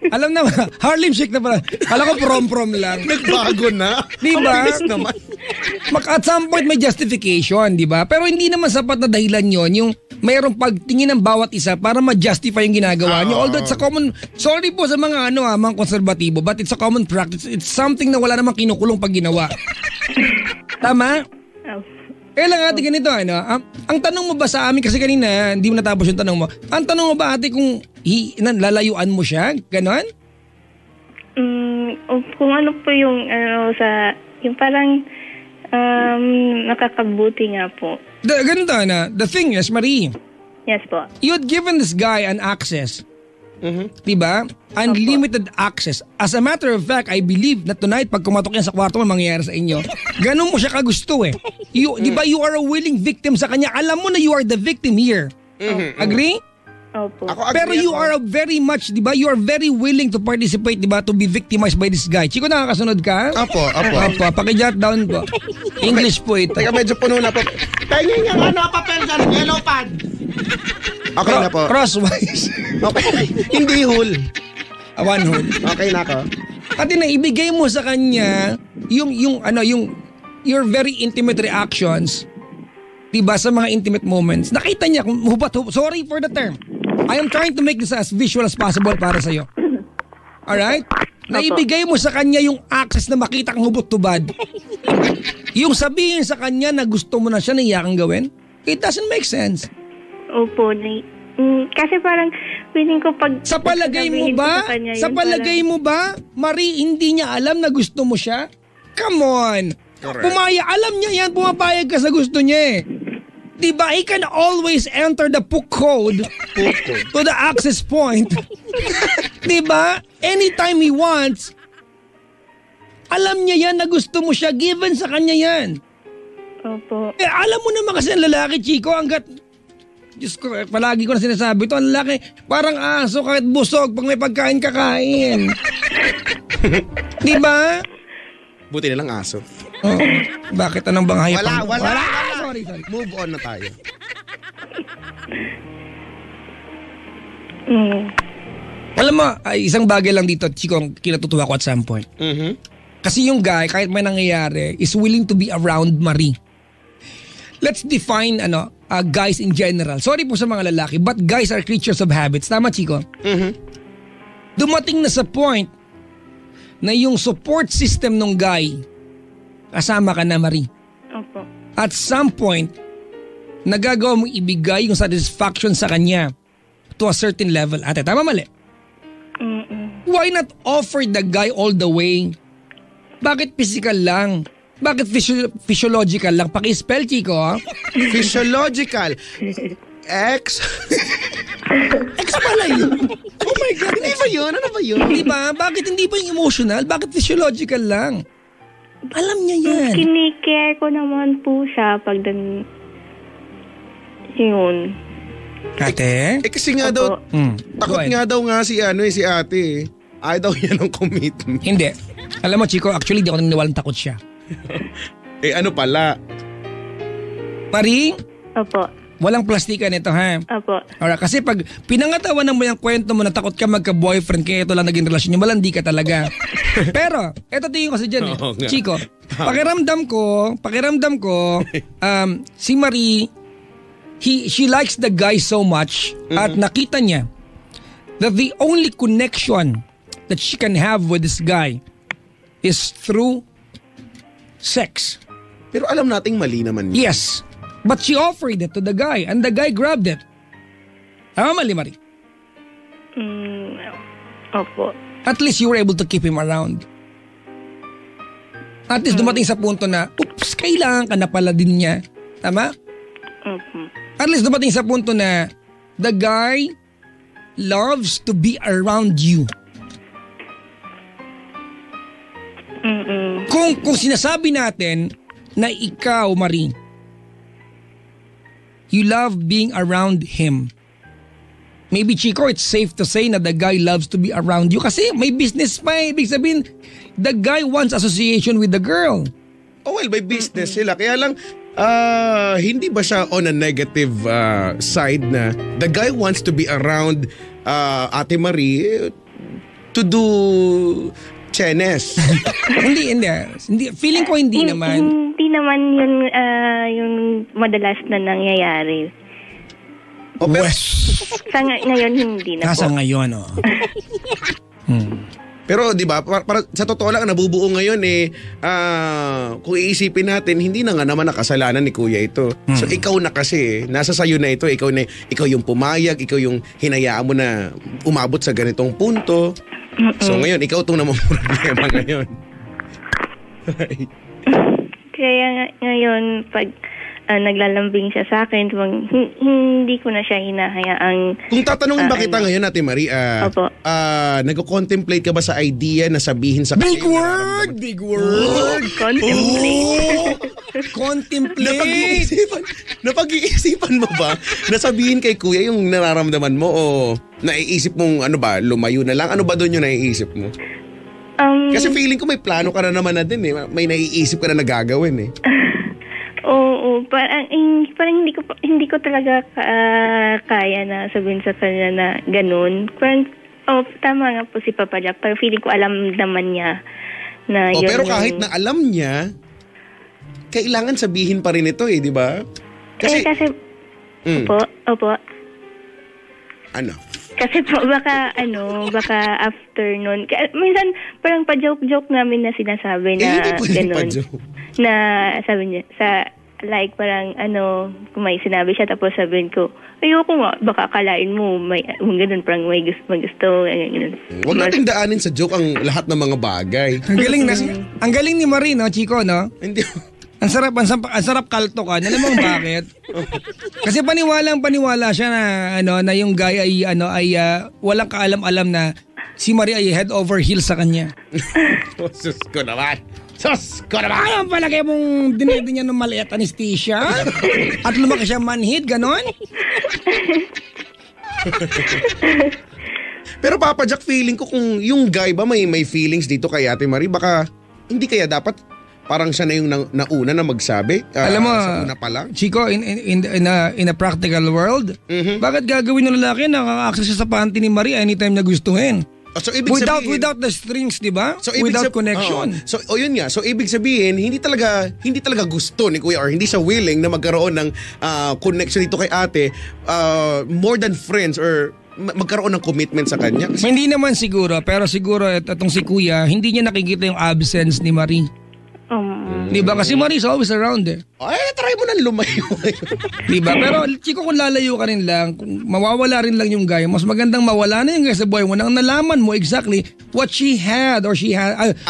alam na, Harlem Shake na pala. Alam ko prom-prom lang. Nagbago na. Di ba? Naman. At some point may justification, di ba? Pero hindi naman sapat na dahilan yon yung mayroong pagtingin ng bawat isa para ma-justify yung ginagawa nyo. Although it's a common, sorry po sa mga mga konserbatibo, but it's a common practice. It's something na wala namang kinukulong pag ginawa. Tama? Kaya lang ate ganito, ang tanong mo ba sa amin, kasi kanina hindi mo natapos yung tanong mo, ang tanong mo ba ate kung lalayuan mo siya? Ganon? Kung ano po yung yung parang nakakabuti nga po. Ganito the thing is, Marie. Yes po. You had given this guy an access. Diba? Unlimited access. As a matter of fact, I believe na tonight pag kumatok yan sa kwarto mo, mangyayari sa inyo. Ganun mo siya kagusto eh. Diba you are a willing victim sa kanya. Alam mo na you are the victim here. Agree? Opo. Pero you are very much, diba? You are very willing to participate, diba? To be victimized by this guy. Chico, nakakasunod ka? Apo. Pakijot down po. English po ito. Teka, medyo puno na po. Tingin nga papel dyan, yellow pad. Okay na po. Crosswise. Okay. Hindi hole. One hole. Okay na ako. At ibigay mo sa kanya yung your very intimate reactions. Diba sa mga intimate moments. Nakita niya kung sorry for the term. I am trying to make this as visual as possible para sa'yo. Alright? Naibigay mo sa kanya yung access na makita kang hubot-tubad. Yung sabihin sa kanya na gusto mo na siya na iyakang gawin, it doesn't make sense. Opo. Kasi parang feeling ko pag... Sa palagay mo ba, Marie, hindi niya alam na gusto mo siya? Come on. Correct. Alam niya yan, pumapayag ka sa gusto niya eh. Diba, he can always enter the PUK code to the access point. Diba? Anytime he wants, alam niya yan na gusto mo siya, given sa kanya yan. Opo. Alam mo naman kasi ang lalaki, Chico, hanggat Diyos ko, palagi ko na sinasabi ito. Ang laki, parang aso kahit busog pag may pagkain kakain. Di ba? Buti na lang aso. Oh, bakit anong bang hayop? Wala. Sorry. Move on na tayo. Alam mo, isang bagay lang dito, Chico, ang kinatutuwa ko at some point. Kasi yung guy, kahit may nangyayari, is willing to be around Marie. Let's define guys in general. Sorry po sa mga lalaki, but guys are creatures of habits. Tama, Chico? Dumating na sa point na yung support system ng guy, kasama ka na, Marie. Opo. At some point, nagagawa mong ibigay yung satisfaction sa kanya to a certain level. Ate, tama mali? Why not offer the guy all the way? Bakit physical lang? Bakit physiological lang? Paki-spell, Chico. Physiological. X. X pala yun. Oh my God. Hindi ba yun? Ano ba yun? Hindi ba? Bakit hindi pa yung emotional? Bakit physiological lang? Alam niya yan. Kinikare ko naman po siya pag yun. Ate? Kasi nga daw, takot Go ahead. nga daw si ate. Ayaw daw niya ng commitment. Hindi. Alam mo, Chico, actually di ako naniniwalang takot siya. Ano pala? Marie, Opo. walang plastikan ito, ha? Opo. Alright, kasi pag pinangatawanan mo yung kwento mo na takot ka magka-boyfriend kaya ito lang naging relasyon niyo, malandi ka talaga. Pero, eto tingin ko kasi dyan Oo nga. Chico, pakiramdam ko, si Marie, she likes the guy so much at nakita niya that the only connection that she can have with this guy is through sex. Pero alam nating mali naman yun. Yes. But she offered it to the guy and the guy grabbed it. Tama, mali, Marie? Opo. At least you were able to keep him around. At least dumating sa punto na, oops, kailangan ka na pala din niya. Tama? Opo. At least dumating sa punto na the guy loves to be around you. Kung sinasabi natin na ikaw, Marie, you love being around him. Maybe, Chico, it's safe to say na the guy loves to be around you kasi may business pa eh. Ibig sabihin, the guy wants association with the girl. Oh well, may business sila. Kaya lang, hindi ba siya on a negative side na the guy wants to be around Ate Marie to do chenes? Hindi. Feeling ko hindi naman. Hindi naman yun yung madalas na nangyayari. O, pero, Sa ngayon, hindi na Nasa po. ngayon, oh. pero di ba, para sa totoo lang, nabubuo ngayon kung iisipin natin, hindi na nga naman nakasalanan ni Kuya ito. So ikaw na kasi, nasa sayo na ito, ikaw yung pumayag, ikaw yung hinayaan mo na umabot sa ganitong punto. So ngayon, ikaw itong namumroblema ngayon. Kaya ngayon, pag naglalambing siya sa akin, hindi ko na siya hinahayaang... Kung tatanungin ba kita ngayon, Ate Marie, Opo. nag-contemplate ka ba sa idea na sabihin sa Big word! Big word! Contemplate. Contemplate! Napag-iisipan mo ba na sabihin kay Kuya yung nararamdaman mo o naiisip mong lumayo na lang? Ano ba doon yung naiisip mo? Kasi feeling ko may plano ka na naman na din eh. May naiisip ka na nagagawin eh. Oo, parang hindi ko talaga kaya na sabihin sa kanya na ganun. Parang, tama nga po si Papa Jack. Pero feeling ko alam naman niya na yun. Pero kahit na alam niya, kailangan sabihin pa rin ito eh, di ba? Kasi Opo. Ano? Kasi po, baka after nun, minsan parang pa-joke-joke namin na sinasabi na hindi pwede ganun. pa-joke. Na sabi niya, like parang kung may sinabi siya tapos sabihin ko, ayoko nga, baka akalain mo, may ganun, parang may gusto, ganun. Huwag natin daanin sa joke ang lahat ng mga bagay. Ang galing ni Marie, no, Chico, no? Hindi. Ang sarap kalto ka. Alam mo bakit? Kasi paniwala siya na yung guy ay walang kaalam-alam na si Marie ay head over heels sa kanya. Sus ko naman. Sus, ko naman. Ano palagay mong dinedi niya ng maliit anesthesia? At lumaki siya manhid, ganon? Pero Papa Jack, feeling ko kung yung guy ba may feelings dito kay Ate Marie, baka hindi kaya dapat parang siya na yung nauna na magsabi. Alam mo, sa una pa lang. Chico, in a practical world, bakit gagawin ng lalaki na access siya sa panty ni Marie anytime na gustuhin? So ibig sabihin, without the strings, di ba? So without connection. Yun nga. So ibig sabihin, hindi talaga gusto ni Kuya or hindi siya willing na magkaroon ng connection dito kay ate, more than friends or magkaroon ng commitment sa kanya. Hindi naman siguro, pero siguro itong si Kuya, hindi niya nakikita yung absence ni Marie. Di ba? Kasi Marie is always around eh. Ay, try mo nang lumayo. Di ba? Pero Chico, kung lalayo ka rin lang, kung mawawala rin lang yung guy, mas magandang mawala na yung guy sa buhay mo nang nalaman mo exactly what she had or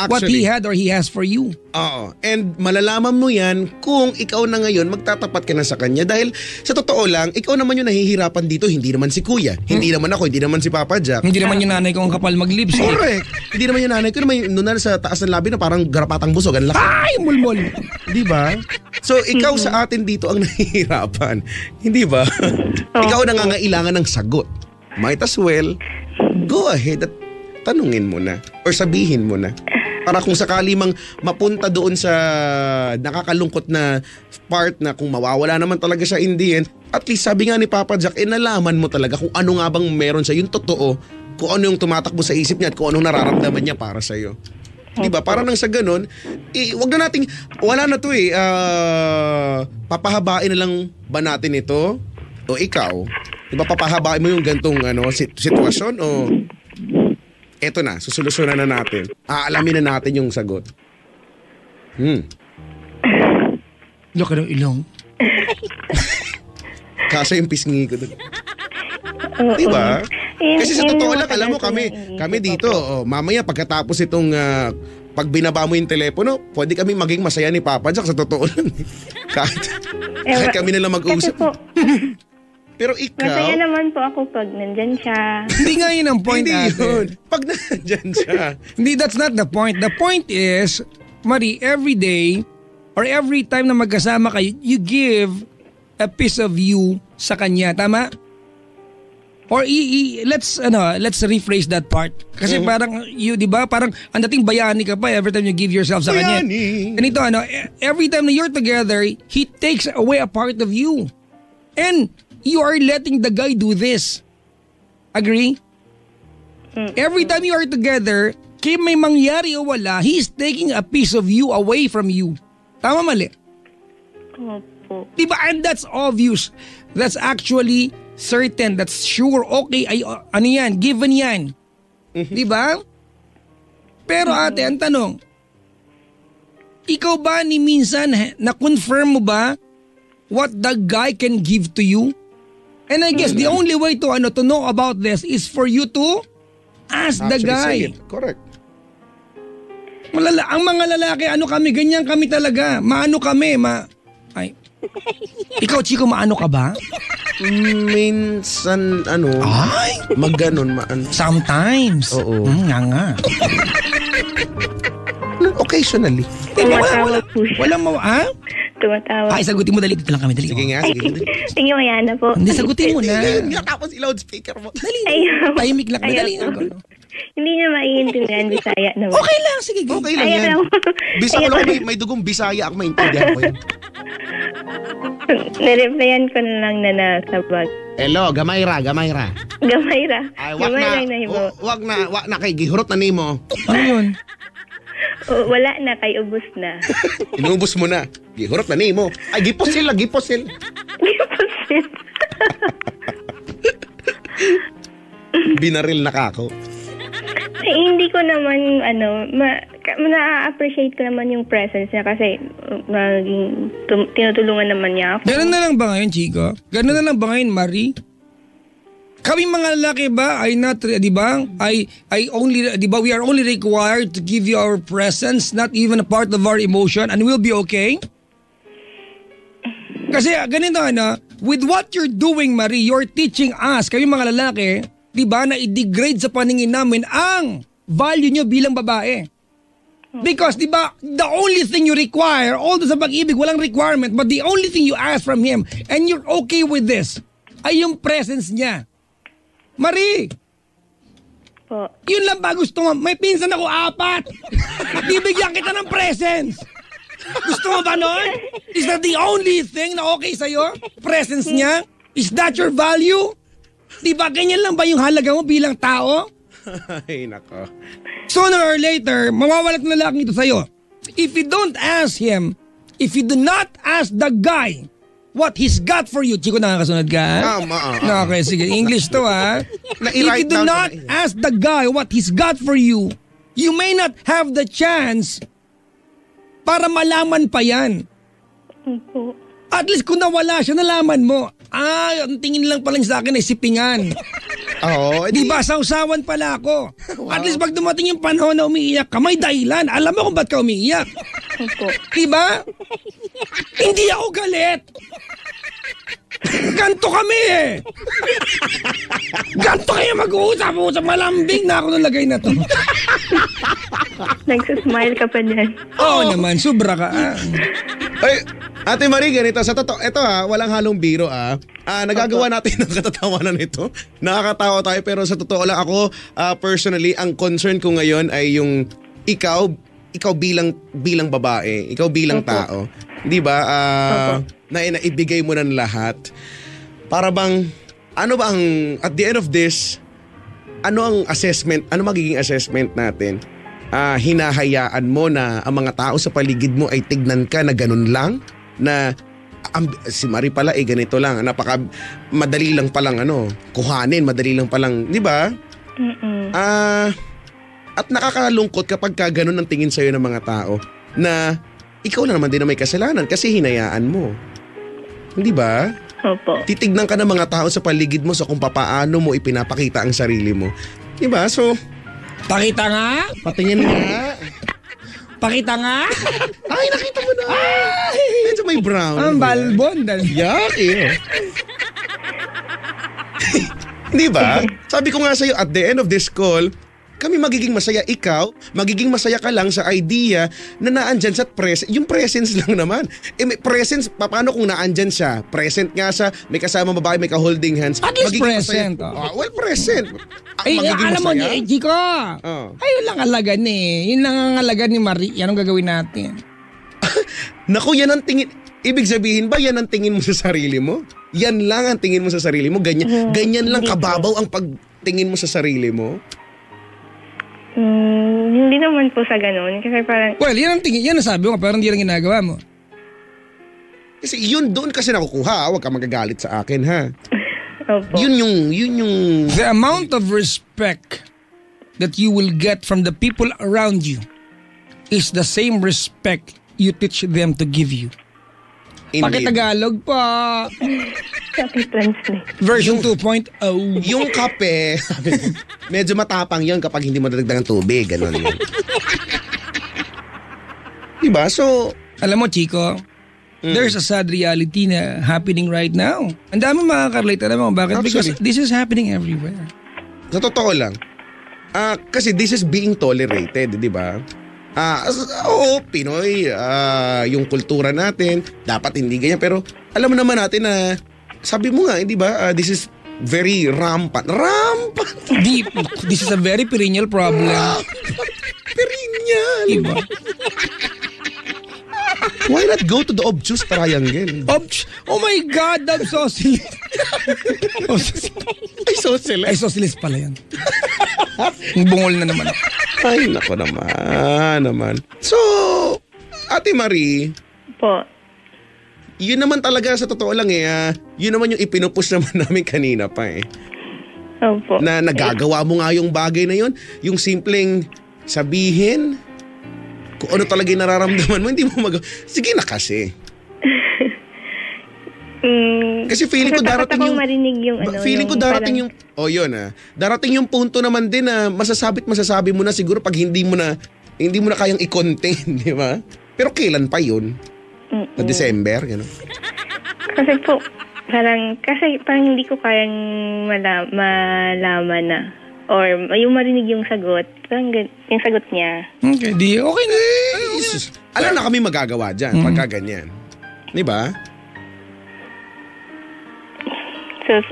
what he had or he has for you. Oo. And malalaman mo yan kung ikaw na ngayon magtatapat ka na sa kanya. Dahil sa totoo lang, ikaw naman yung nahihirapan dito, hindi naman si Kuya. Hindi naman ako, hindi naman si Papa Jack. Hindi naman yung nanay ko ang kapal mag-lips. Correct. Hindi naman yung nanay ko, naman yung sa taas ng labi na parang garapatang busog. Ang laki. Ay, mulmol. Di ba? So, ikaw sa atin dito ang nahihirapan. Hindi ba? Ikaw nangangailangan ng sagot. Might as well, go ahead at tanungin mo na. Or sabihin mo na. Para kung sakali mang mapunta doon sa nakakalungkot na part na kung mawawala naman talaga siya in the end, at least sabi nga ni Papa Jack, nalaman mo talaga kung ano nga bang meron siya, yung totoo, kung ano yung tumatakbo sa isip niya at kung anong nararamdaman niya para sa'yo. Diba? Para nang sa ganun, wag na nating, wala na to papahabain na lang ba natin ito? O ikaw? Diba papahabain mo yung gantong sitwasyon o eto na, susolusyonan na natin. Aalamin na natin yung sagot. Laki ng ilong. Kaso yung pisngi ko dun. Diba? Kasi sa totoo lang, alam mo kami dito, mamaya pagkatapos itong pag binaba mo yung telepono, pwede kami maging masaya ni Papa Jack sa totoo lang. kahit kami nalang mag-uusap. Pero ikaw... Masaya naman po ako pag nandyan siya. Hindi nga yun ang point, Hindi ate. yun. Pag nandyan siya. Hindi, that's not the point. The point is, Marie, every day or every time na magkasama kayo, you give a piece of you sa kanya. Tama? Or let's rephrase that part. Kasi parang you, 'di ba? Parang ang dating bayani ka pa every time you give yourself sa kanya. Ganito every time na you're together, he takes away a part of you. And you are letting the guy do this. Agree? Every time you are together, kaya may mangyari o wala, he's taking a piece of you away from you. Tama, mali? Opo. Diba? And that's obvious. That's actually certain. That's sure. Okay, ano yan? Given yan. Diba? Pero ate, ang tanong, ikaw ba ni minsan na-confirm mo ba what the guy can give to you? And I guess the only way to know about this is for you to ask the guy. Correct. Ang mga lalaki, kami, ganyan kami talaga. Maano kami, Ay. Ikaw, Chico, maano ka ba? Minsan, Ay! Magganon, Sometimes. Oo. Nga. Occasionally. Tumatawag po siya. Walang Tumatawag. Ay, sagutin mo, dali. Dito lang kami, dali. Sige nga, sige. Sige, maya na po. Hindi, sagutin mo na. Ngayon nga, tapos i-loudspeaker mo. Dali. Ayaw. Tahimik lang kami, dali. Hindi niya maiintindihan, Bisaya naman. Okay lang, sige. Okay lang Ayaw yan. lang. Bisa ko lang may dugong Bisaya ako maintindihan ko yun. Nareplyan ko na lang na nasabag. Hello, Gamayra. Gamayra. Ay, Gamayra na hibo. wag na kay gihurot na nimo. Ano yun? Wala na, kay ubos na. Inubos mo na. Gihurot na nimo. Ay, giposil. Binaril na kako. Ay, hindi ko naman, na-appreciate ko naman yung presence niya kasi tinutulungan naman niya ako. Ganun na lang ba ngayon, Chico? Ganun na lang ba ngayon, Marie? Kami mga lalaki ba ay not, di ba? Di ba, we are only required to give you our presence, not even a part of our emotion, and we'll be okay? Kasi ganito, with what you're doing, Marie, you're teaching us, kami mga lalaki, di ba, na i-degrade sa paningin namin ang value nyo bilang babae. Because, di ba, the only thing you require, although sa pag-ibig, walang requirement, but the only thing you ask from him, and you're okay with this, ay yung presence niya. Marie! Po. Yun lang ba gusto mo? May pinsan ako 4. Bibigyan kita ng presence. Gusto mo ba nun? Is that the only thing na okay sa'yo? Presence niya? Is that your value? Di ba ganyan lang ba yung halaga mo bilang tao? Ay, nako. Sooner or later, mawawalat na lang ito sa'yo. If you don't ask him, if you do not ask the guy what he's got for you. Chico, nakakasunod ka? Okay, sige. English to, ha? If you do not ask the guy what he's got for you, you may not have the chance para malaman pa yan. At least kung nawala siya, nalaman mo. Ang tingin lang pala sa akin ay sipingan. Di ba, sausawan pala ako. Wow. At least pag dumating yung panahon na umiiyak ka, may dahilan. Alam mo kung ba't ka umiiyak. Di ba? Hindi ako galit. Ganto kami eh. Ganto kayo mag-uusap. Malambing na ako nalagay na to. Nagsasmile ka pa dyan. Oo naman, sobra ka. Ay, Ate Marie, ganito. Sa totoo, ito walang halong biro nagagawa natin ng katatawanan ito. Nakakatawa tayo pero sa totoo lang ako, personally, ang concern ko ngayon ay yung ikaw bilang babae, ikaw bilang tao. Di ba? Na ibigay mo ng lahat. Para bang, ano ba ang, at the end of this, ano ang assessment, ano magiging assessment natin? Hinahayaan mo na ang mga tao sa paligid mo ay tignan ka na ganun lang? Na si Marie pala ganito lang, napaka madali lang palang kuhanin, madali lang palang, di ba? At nakakalungkot kapag ganun ang tingin sa'yo ng mga tao na ikaw na naman din na may kasalanan kasi hinayaan mo. Hindi ba? Opo. Titignan ka ng mga tao sa paligid mo sa kung paano mo ipinapakita ang sarili mo. Di ba? So, pakita nga. Patingin nga. Pakita nga. Ay, nakita mo na. Ay, medyo may brown. Ang balbon. Yak, Di ba? Sabi ko nga sa'yo, at the end of this call, kami magiging masaya, ikaw, magiging masaya ka lang sa idea na naandyan sa yung presence lang naman. May presence, paano kung naandyan siya? Present nga siya, may kasama babae, may ka-holding hands. At least present. Well, present. Alam mo niya, Chico, ayun lang alagan yun lang ang alagan ni Marie. Yan ang gagawin natin. Naku, yan ang tingin. Ibig sabihin ba yan ang tingin mo sa sarili mo? Yan lang ang tingin mo sa sarili mo? Ganyan lang kababaw ang pagtingin mo sa sarili mo? Hindi naman po sa ganun. Kasi parang... Well, yan ang tingin. Yan ang sabi mo, pero hindi lang ginagawa mo. Kasi yun doon kasi nakukuha. Huwag ka magagalit sa akin, ha? Opo. Yun yung... The amount of respect that you will get from the people around you is the same respect you teach them to give you. Pakitagalog pa. Copy translate. Version 2.0. Yung kape, medyo matapang yun kapag hindi mo dadagdagan tubig. Ganun yun. Diba? So, alam mo, Chico, there's a sad reality na happening right now. Ang dami makaka-relate. Alam mo, bakit? Actually, because this is happening everywhere. Sa totoo lang. Kasi this is being tolerated, di ba? Pinoy, yung kultura natin, dapat hindi ganyan. Pero alam mo naman natin na, sabi mo nga, di ba, this is very rampant. This is a very perennial problem. Perennial. Diba? Why not go to the obtuse triangle? Oh my God, obsocilis. Isosceles pala yan. Bungol na naman. Ay, nako naman. So, Ate Marie. Po. Yun naman talaga sa totoo lang yun naman yung ipinupush naman namin kanina pa Opo. Na nagagawa mo nga yung bagay na yun. Yung simpleng sabihin kung ano talaga yung nararamdaman mo, hindi mo sige na kasi. Kasi feeling ko darating yung marinig yung feeling ko darating yung darating yung punto naman din na masasabi mo na siguro pag hindi mo na kayang i-contain, di ba? Pero kailan pa yun? Na December, gano'n. Kasi po, parang hindi ko kayang malaman na or yung marinig yung sagot. Parang yung sagot niya. Okay, okay na. Jesus. Alam na kami magagawa dyan pagka ganyan. Di ba? So,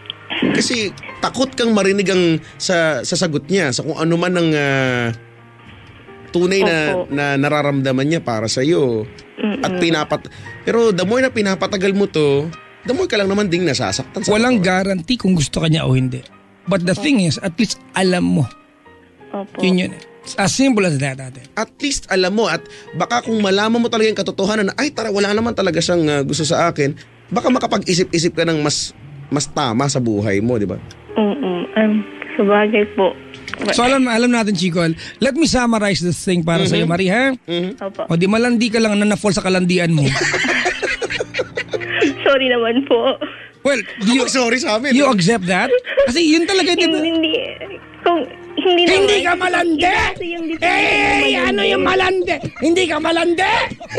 Kasi takot kang marinig ang sa sagot niya sa kung ano man ang tunay na nararamdaman niya para sa iyo. At pero the more na pinapatagal mo to, the more ka lang naman ding nasasaktan. Walang guarantee kung gusto ka niya o hindi. But the thing is, at least alam mo. opo. Yun. As simple as that, ate. At least alam mo at baka kung malaman mo talaga yung katotohanan na ay tara wala naman talaga siyang gusto sa akin, baka makapag-isip-isip ka ng mas tama sa buhay mo, di ba? Sabagay po. So alam natin, Chico, let me summarize this thing para sa'yo, Marie, ha? Opo. O di malandi ka lang na na-fall sa kalandian mo. Sorry naman po. Well, Sorry sa amin. you accept that? Kasi yun talaga, di ba? Hindi ka malandi! Ano yung malandi? Hindi ka malandi!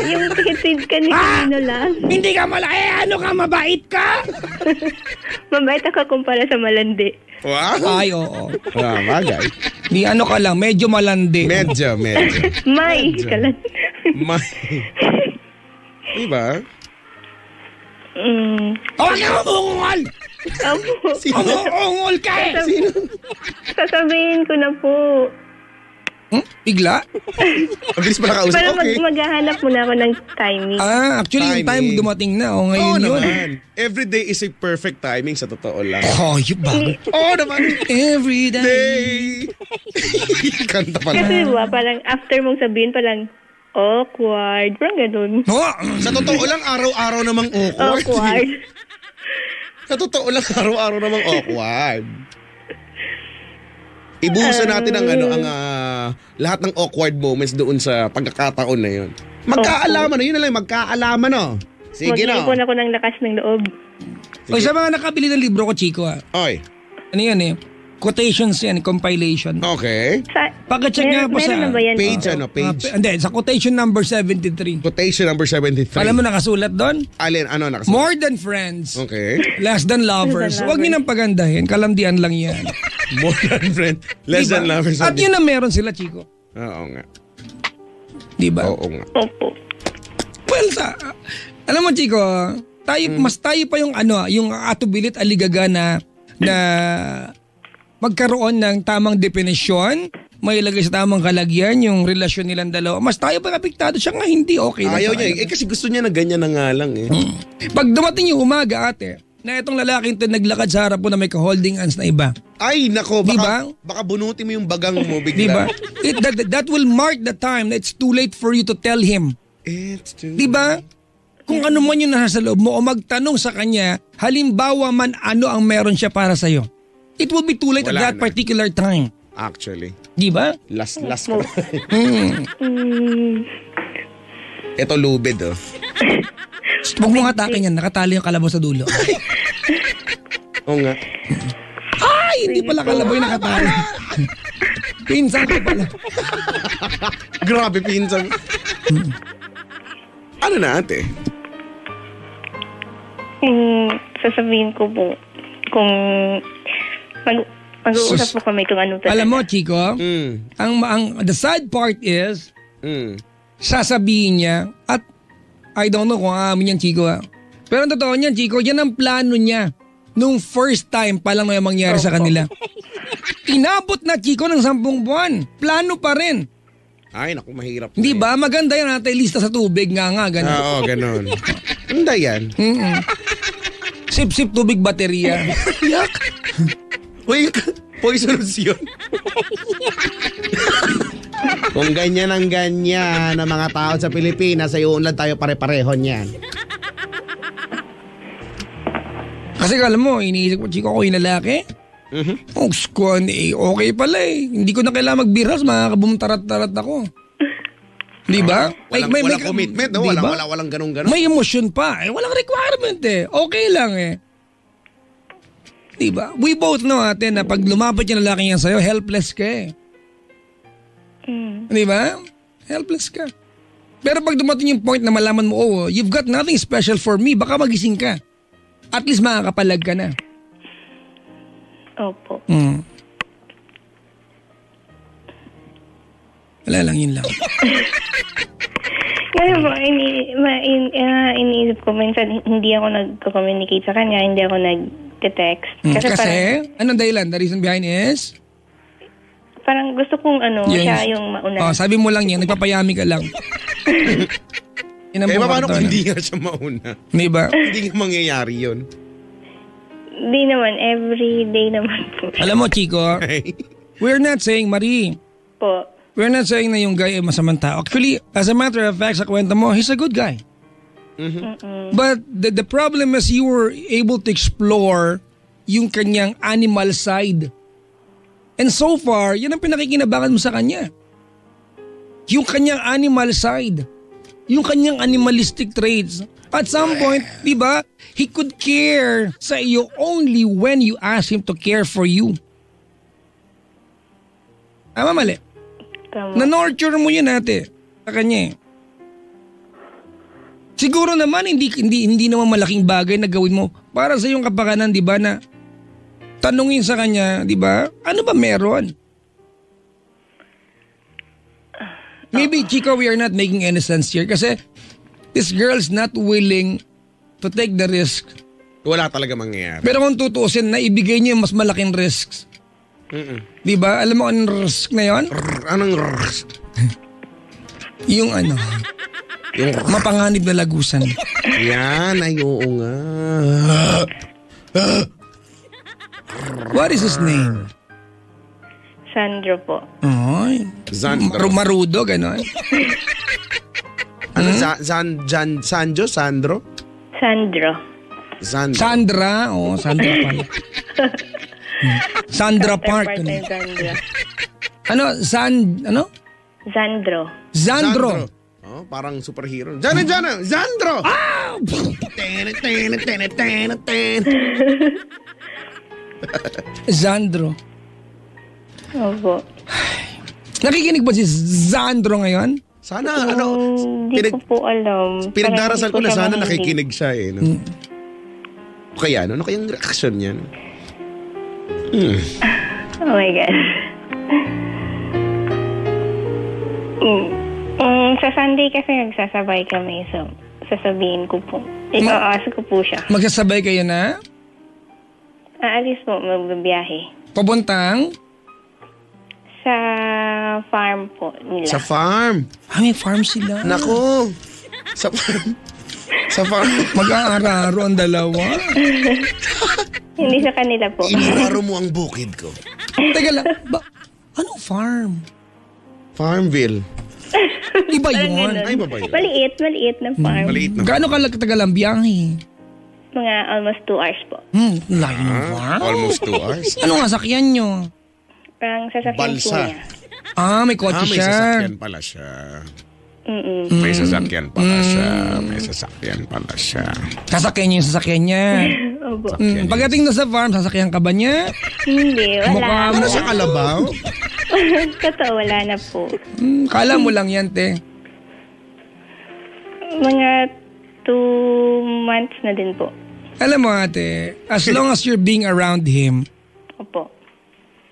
Yung titid ka ni Pino lang. Hindi ka malandi! Ano ka, mabait ka? Mabait ako kumpara sa malandi. Wow. Ay, oo. Bagay. Di ano ka lang, medyo malandi. Medyo. May kalan. Diba? Huwag ka umungol! Opo. Umungol ka eh! Sasabihin ko na po. Bigla? Mabilis pala kausap. Para Okay. maghahanap muna ako ng timing. Actually, yung time Timing. dumating na. O, ngayon Oo yun. naman. Every day is a perfect timing sa totoo lang. Oh, yung bago. Oo naman. Every day. Day. Kanta pala. Kasi diba, parang after mong sabihin, parang awkward. Parang ganun. Oh, Sa totoo lang, araw-araw namang awkward. Awkward. Sa totoo lang, araw-araw namang awkward. Ibuhusan natin ang lahat ng awkward moments doon sa pagkakataon na yun. Magkaalaman na, yun na lang, magkaalaman na. Sige na. Mag-iipon ako ng lakas ng loob. o, sa mga nakabili ng libro ko, Chico, Oy, ano yan eh? Quotations yan, compilation. okay. Pag-check nga po meron sa na ba yan? Page page. Hindi, sa quotation number 73. Quotation number 73. Alam mo nakasulat doon? Alin, nakasulat? More than friends. Okay. Less than lovers. Huwag niyo nang pagandahin. Kalandian lang yan. More than friend. Less Diba? than lovers. At yun ang meron sila, Chico. Oo nga. Di ba? Oo nga. Opo. Well, alam mo, Chico, mas tayo pa yung yung atubilit aligaga na magkaroon ng tamang definisyon, may ilagay sa tamang kalagyan yung relasyon nilang dalawa. Mas tayo pa apektado siya nga hindi okay. Ayaw niya. Kasi gusto niya na ganyan na nga lang eh. Pag dumating yung umaga, ate, na itong lalaking ito naglakad sa harap po na may ka-holding hands na iba. Ay, nako. Diba? Baka bunutin mo yung bagang mo Diba? bigla. That will mark the time that it's too late for you to tell him. It's too Diba? Kung ano man yung nasa loob mo o magtanong sa kanya, halimbawa man ano ang meron siya para sa'yo. It will be too late Wala at that na. particular time. Actually. Diba? Last pa. Ito lubid oh. Huwag mo hatakin yan, nakatali yung kalabaw sa dulo. Oo nga. Ay, hindi pala kalabaw yung nakatali. Pinsan ko pala. Grabe pinsan. Ano na ate? Sasabihin ko po kung mag-uusap po kami kung ano talaga. Alam mo, Chico, the sad part is, sasabihin niya, at I don't know kung amin yan, Chico. Pero ang totoo niyan, Chico, yan ang plano niya. Nung first time pa lang may mangyari sa kanila. Inabot na, Chico, ng 10 buwan. Plano pa rin. Ay, naku, mahirap. Di ba? Maganda yan natin lista sa tubig. Nga, ganun. Oo, ganun. Hindi yan. Sip-sip tubig baterya. Yak. Uy, poisonous yun. Kung ganyan ang ganyan ng mga tao sa Pilipinas, ay uunlad tayo pare-pareho niyan. Kasi alam mo, iniisip ko, Chico, ako yung lalaki. Oh, squan, okay pala eh. Hindi ko na kailangan magbiras, makakabumtarat-tarat ako. Di ba? Walang commitment, no? Diba? Walang ganun-ganun. May emosyon pa. Walang requirement eh. Okay lang eh. Di ba? We both know ate na pag lumapit yung lalaki yan sa'yo, helpless ka eh. Di ba? Helpless ka. Pero pag dumating yung point na malaman mo, oh, you've got nothing special for me, baka magising ka. At least makakapalag ka na. Opo. Wala lang, yun lang. Ngayon po, iniisip ko, minsan hindi ako nag-communicate sa kanya, hindi ako nag-text. Kasi anong dahilan? The reason behind is? Parang gusto kong siya yung mauna. Sabi mo lang yan, nagpapayami ka lang. Paano kung hindi nga siya mauna? May ba? Hindi nga mangyayari yun. Hindi naman, everyday naman po. Alam mo, Chico, we're not saying, Marie, po. We're not saying na yung guy ay masamang tao. Actually, as a matter of fact, sa kwento mo, he's a good guy. Mm-hmm. But the problem is you were able to explore yung kanyang animal side. And so far, yan ang pinakikinabangan mo sa kanya. Yung kanyang animal side. Yung kanyang animalistic traits. At some point, di ba, he could care sa iyo only when you ask him to care for you. Tama, mali? Na-nurture mo yun ate sa kanya. Siguro naman hindi naman malaking bagay na gawin mo para sa iyong kapakanan, di ba, na tanungin sa kanya, di ba, ano ba meron? Maybe, Chico, we are not making any sense here kasi this girl's not willing to take the risk. Wala talaga mangyayari. Pero kung tutuusin na ibigay niya yung mas malaking risks. Di ba? Alam mo anong risk na yun? Anong risk? Yung yung mapanganib na lagusan. Yan, ay oo nga. What is his name? Sandro po. Ay. Marudo, gano'n. Sandro? Sandro. Sandra? Oo, Sandra pala. Sandra Park. Ano? Zandro. Oh, parang superhero. Jana! Zandro! Ah! Zandro. Opo. Nakikinig ba si Zandro ngayon? Sana, Hindi ko po alam. Pinagdarasal ko na sana nakikinig siya eh. No? Kaya, ano kayang reaction niyan? Oh my God. Sa Sunday kasi nagsasabay kami, so sasabihin ko po. Ika-ask ko po siya. Magsasabay kayo na? Aalis po, magbabiyahe. Pabuntang? Sa farm po nila. Sa farm? May farm sila. Nako. Sa farm. Sa farm. Mag-aararo ang dalawa. Hindi sa kanila po. Inararo mo ang bukid ko. Teka lang, anong farm? Farmville. Iba yun. Ay, ba yun? Maliit na farm. Maliit na. Gaano katagal ang biyahe? Mga almost 2 hours po. Layo ng farm? Almost 2 hours. Ano nga sakyan nyo? Parang sasakyan po niya. May kotse may siya. sasakyan pala siya. May sasakyan pala siya. May sasakyan pala siya. Sasakyan niya yung sasakyan niya. Opo. Pagdating na sa farm, sasakyan ka ba niya? Hindi, wala. Ano sa kalabaw? Totoo, wala na po. Kala mo lang yan, te. Mga 2 months na din po. Alam mo ate, as long as you're being around him, Opo.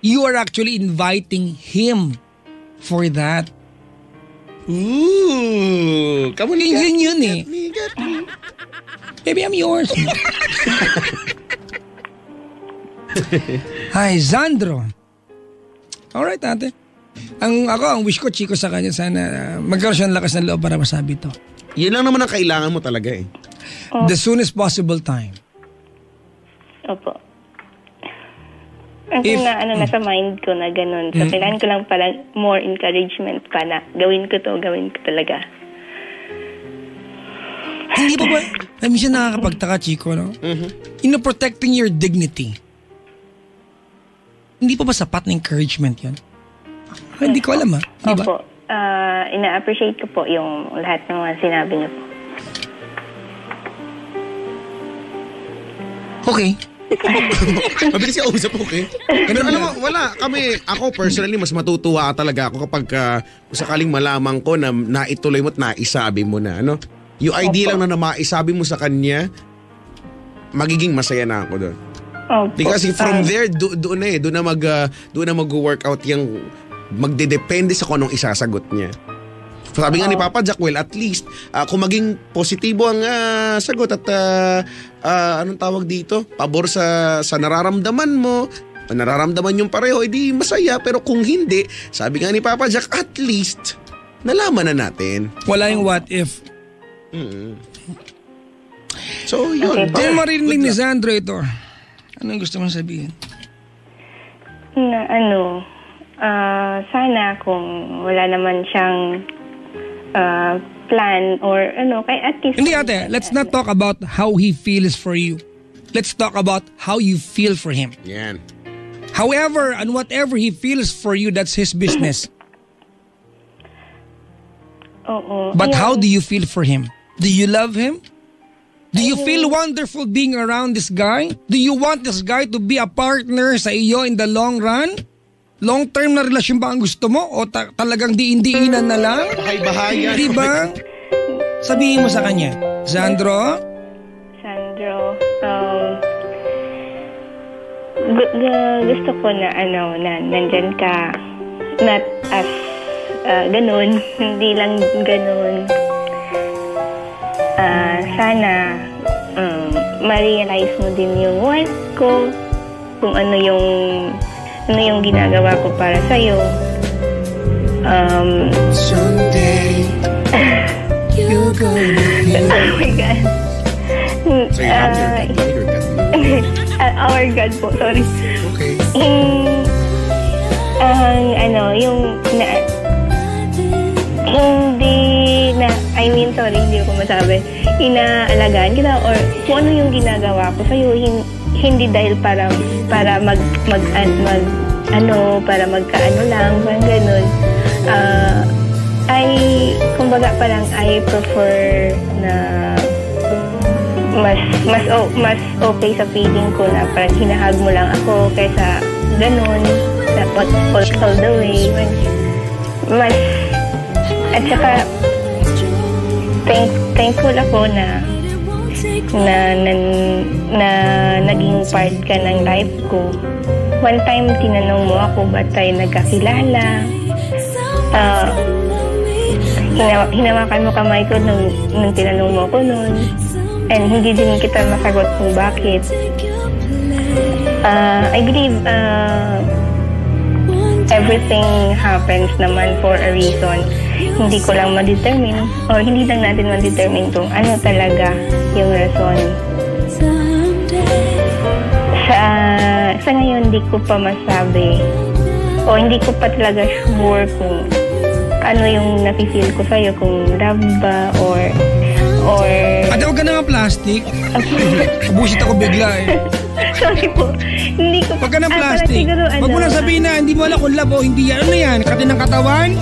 you are actually inviting him for that. Ooh, come on, Yun eh. Get me. Baby, I'm yours. Hi, Zandro. Alright, ate. Ang wish ko, Chico, sa kanya, sana magkaroon siya ng lakas ng loob para masabi to. Yun lang naman ang kailangan mo talaga eh. The soonest possible time. Opo. Ang nasa mind ko na ganun. So, kailangan ko lang pala more encouragement pa na gawin ko talaga. Hindi pa ba? Minsan nakakapagtaka, Chico, no? Protecting your dignity. Hindi pa ba sapat na encouragement yan? Hindi ko alam, Di ba? Opo. Ina-appreciate ko po yung lahat ng mga sinabi niyo po. Okay. Mabilis ka usap, okay? Pero alam mo, ako personally, mas matutuwa talaga ako kapag kung sakaling malaman ko na naituloy mo at naisabi mo na, ano? Yung idea lang na maisabi mo sa kanya, magiging masaya na ako doon. Opo. Kasi from there, doon na mag-workout yung magdedepende sa kung anong isasagot niya. Sabi nga ni Papa Jack, well, at least, kung maging positibo ang sagot at anong tawag dito, pabor sa nararamdaman mo, nararamdaman yung pareho, edi masaya. Pero kung hindi, sabi nga ni Papa Jack, at least, nalaman na natin. Wala yung what if. So, yun. Kung marinig ni Sandro ito, anong gusto mong sabihin? Na sana kung wala naman siyang plan or kay at least... Hindi ate, let's not talk about how he feels for you. Let's talk about how you feel for him. Yan. However, and whatever he feels for you, that's his business. Oo. But how do you feel for him? Do you love him? Do you feel wonderful being around this guy? Do you want this guy to be a partner sa iyo in the long run? Long-term na relasyon ba ang gusto mo? O talagang diin-diinan na lang? Bahay-bahayan. Diba? Sabihin mo sa kanya, Sandro, gusto ko na nandyan ka, not as ganun, hindi lang ganun. Sana ma-realize mo din yung wife ko, kung ano yung ginagawa ko para sa'yo. Someday you're gonna feel. Oh my God. So you have your God. Our God po, sorry. Okay. Hindi ko masabi. Inaalagaan kita or kung ano yung ginagawa ko sa'yo, hindi dahil para magkaano lang, parang ganun. Kumbaga parang I prefer na mas okay sa feeling ko na parang hinahag mo lang ako kaysa ganun, dapat all the way. At saka thankful ako na naging part ka ng life ko. One time, tinanong mo ako, ba't tayo nagkakilala? Hinawakan mo kamay ko nung tinanong mo ako noon. And hindi din kita masagot kung bakit. I believe everything happens naman for a reason. Hindi ko lang ma-determine or hindi lang natin ma-determine kung ano talaga yung rason. Sa ngayon, hindi ko pa masabi o hindi ko pa talaga sure kung ano yung nafe-feel ko sa'yo, kung love ba or Ate, huwag ka na nga plastic. Busit ako bigla eh. Sorry po. Hindi ko Huwag ka ng plastic. Huwag mo na sabihin na hindi mo alam kung love o hindi yan. Ano yan? Kati ng katawan?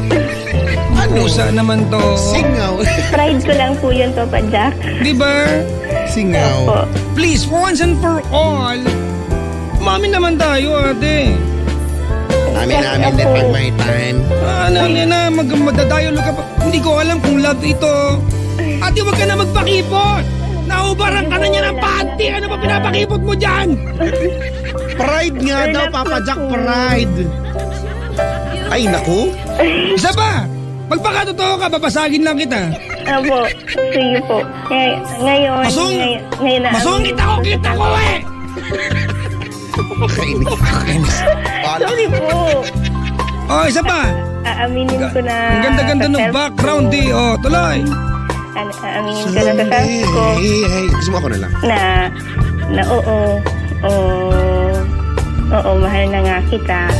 Pusa naman to. Singaw. Pride ko lang po yun, Papa Jack. Diba? Singaw. Opo. Please, for once and for all, mami naman tayo, ate. Amin din pag may time. Magdadayalo ka pa. Hindi ko alam kung love ito. Ate, huwag ka na magpakipot. Naubaran ka na niya ng panty. Ano ba pinapakipot mo dyan? Pride nga daw, Papa Jack, pride. Ay, naku. Isa pa. Magpakatotoo ka, babasagin lang kita. Opo, sige po. Ngayon, Masungit ako, kita ko eh! Kainis. Sorry po. Oh, isa pa. Aaminin ko na... Ang ganda-ganda ng background eh. Oh, tuloy. Aaminin ko na sa self ko. Hey, gusto mo ako na lang. Na oo, mahal na nga kita.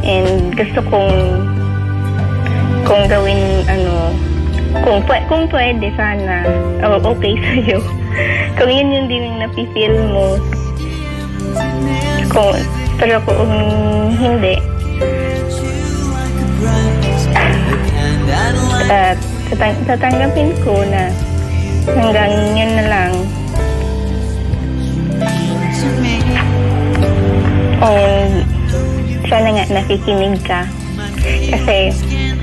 And gusto kong gawin kung pwede sana okay sa'yo. Kung yun yung din yung napifeel mo, pero kung hindi, tatanggapin ko na hanggang yan na lang. Sana nga nakikinig ka. Kasi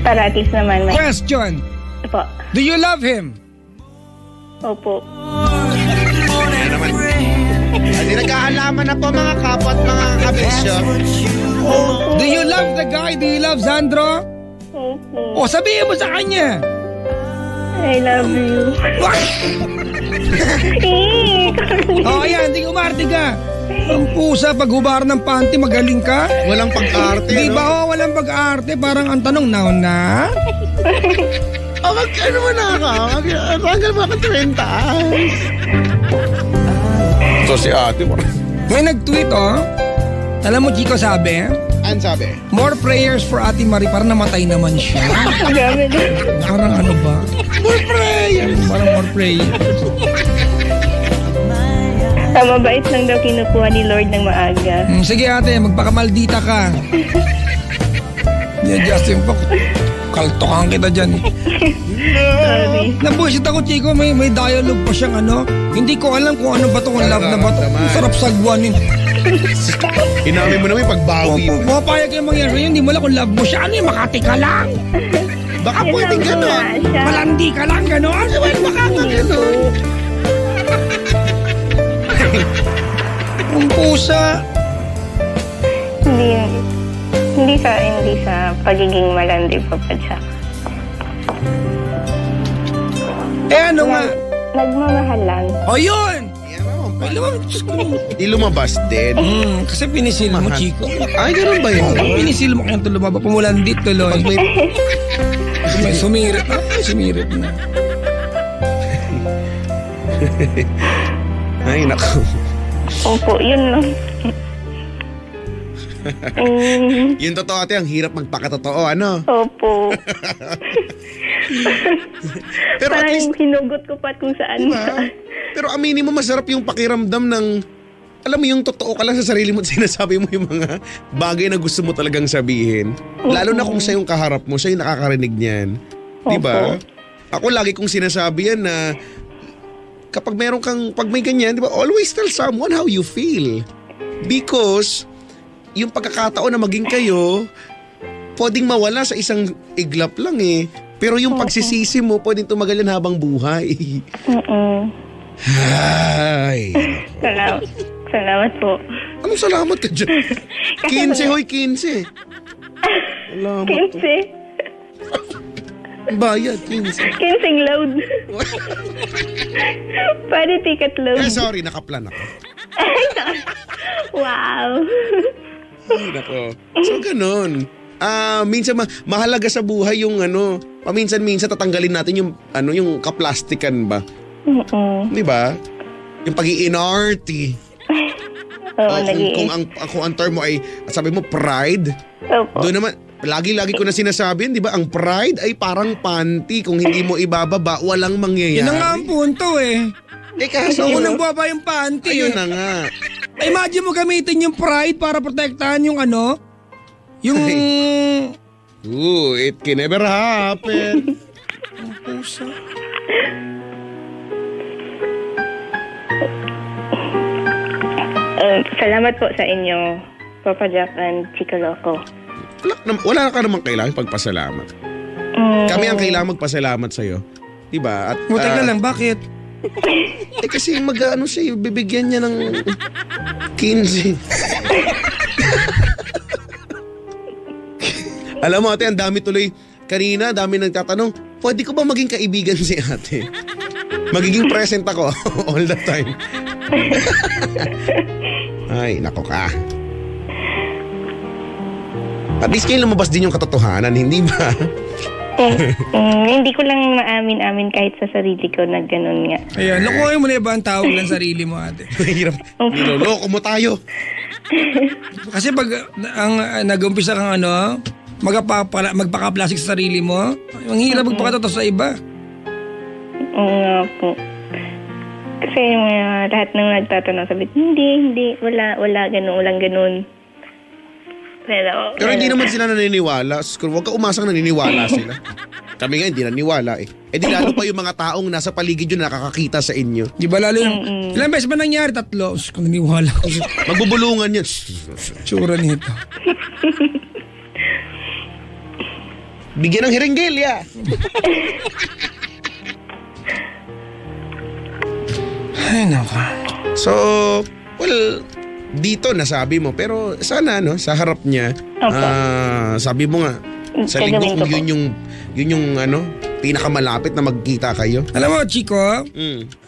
para at least naman may... Question. Opo. Do you love him? Opo. Hindi nagkaalaman na po mga kapwa at mga kabisyo. Do you love the guy? Do you love Sandro? Opo. O, sabihin mo sa kanya. I love you. Ayan, hindi umarte ka. Ang pusa, pag hubar ng panty, magaling ka. Walang pag-arte, Di no? ba, walang pag-arte. Parang ang tanong, now na? Ano mo na ka? Tanggal mo ka 30. So si ate mo. May nag-tweet, Alam mo, Chico, sabi, Ano sabi? more prayers for Ate Marie. Parang namatay naman siya. Grabe na. Parang ano ba? More prayers. Parang more prayers. Mabait lang daw kinukuha ni Lord ng maaga. Sige ate, magpakamaldita ka. Justin pa, kaltokan kita dyan. Sorry. Nabuisit ako, Chico, may dialogue pa siyang Hindi ko alam kung ano ba itong love na ba ito. Sarap sagwanin. Inamin mo naman yung pagbawi mo. Mapapayag kayo mangyari yun, hindi mo alam kung love mo siya. Ano yung Makati ka lang? Baka pwedeng gano'n. Malandi ka lang, gano'n? Baka gano'n. Ang pusa. Hindi sa pagiging malandi pa pa siya. Ano nga? Nagmamahalan. O yun! Di lumabas din. Kasi pinisil mo, Chico. Ay, ganun ba yun? Pinisil mo kayong lumabas. Pumulandit tuloy. Pag may... Sumirit. Sumirit na. Ay, naku. Opo, yun lang. Yung totoo ate, ang hirap magpakatotoo, ano? Opo. Pero at Parang least, hinugot ko pa kung saan. diba? Pero aminin mo, masarap yung pakiramdam ng, alam mo yung totoo ka lang sa sarili mo at sinasabi mo yung mga bagay na gusto mo talagang sabihin. Lalo na kung siya yung kaharap mo, siya yung nakakarinig niyan. Diba? Ako lagi kong sinasabi yan na kapag meron kang, pag may ganyan, diba, always tell someone how you feel. Because yung pagkakataon na maging kayo, pwedeng mawala sa isang iglap lang eh. Pero yung pagsisisi mo, pwedeng tumagal yan habang buhay. Ay. Salamat po. Anong salamat ka dyan? 15, hoy, 15. Salamat po. 15. Bayad, 15. 15 load. Pwede ticket load. Sorry, nakaplan ako. Wow. Ay, nako. So, ganun. Minsan mahalaga sa buhay yung paminsan-minsan tatanggalin natin yung yung kaplastikan ba? Di ba? Yung pag-i-inarty. Kung ang term mo ay sabi mo pride. Doon naman lagi-lagi ko na sinasabi, di ba? Ang pride ay parang panty. Kung hindi mo ibababa, walang mangyayari. Yun na nga ang punto eh. Kasi unang baba yung panty. Ayun na nga. Imagine mo gamitin yung pride para protektahan yung yung... It can never happen. Ang pusa. Salamat po sa inyo, Papa Jack and Chico Loco. Wala ka naman kailangan pagpasalamat. Kami ang kailangan magpasalamat sa'yo. Diba? At, Teka lang, bakit? Kasi siya, bibigyan niya ng 15. Alam mo ate, ang dami tuloy. Kanina, dami nagtatanong, pwede ko ba maging kaibigan si ate? Magiging present ako all the time. Ay, nako ka. At least kayo lumabas din yung katotohanan, hindi ba? Hindi ko lang maamin-amin kahit sa sarili ko na ganun nga. Ayan, lokohin mo na iba ang tawag ng sarili mo, ate. Hirap. Niloloko mo tayo. Kasi pag nag-umpisa kang magpaka-plastic sa sarili mo, ang hirap magpakatotoo sa iba. Oo nga po. Kasi lahat ng nagtatanong sabi, hindi, wala ganun, walang ganun. Pero hindi naman sila naniniwala. Huwag ka umasang naniniwala sila. Kami nga hindi naniniwala eh. Eh di lalo pa yung mga taong nasa paligid yun nakakakita sa inyo. Di ba lalo yung, ilang beses ba nangyari? 3? Kung naniniwala ko. Magbubulungan yan. Tsura nito. Bigyan ng hiringgilya. Ay, naka. So, well, dito nasabi mo, pero sana sa harap niya, sabi mo nga, sa linggo kung yun yung pinakamalapit na magkita kayo. Alam mo, Chico,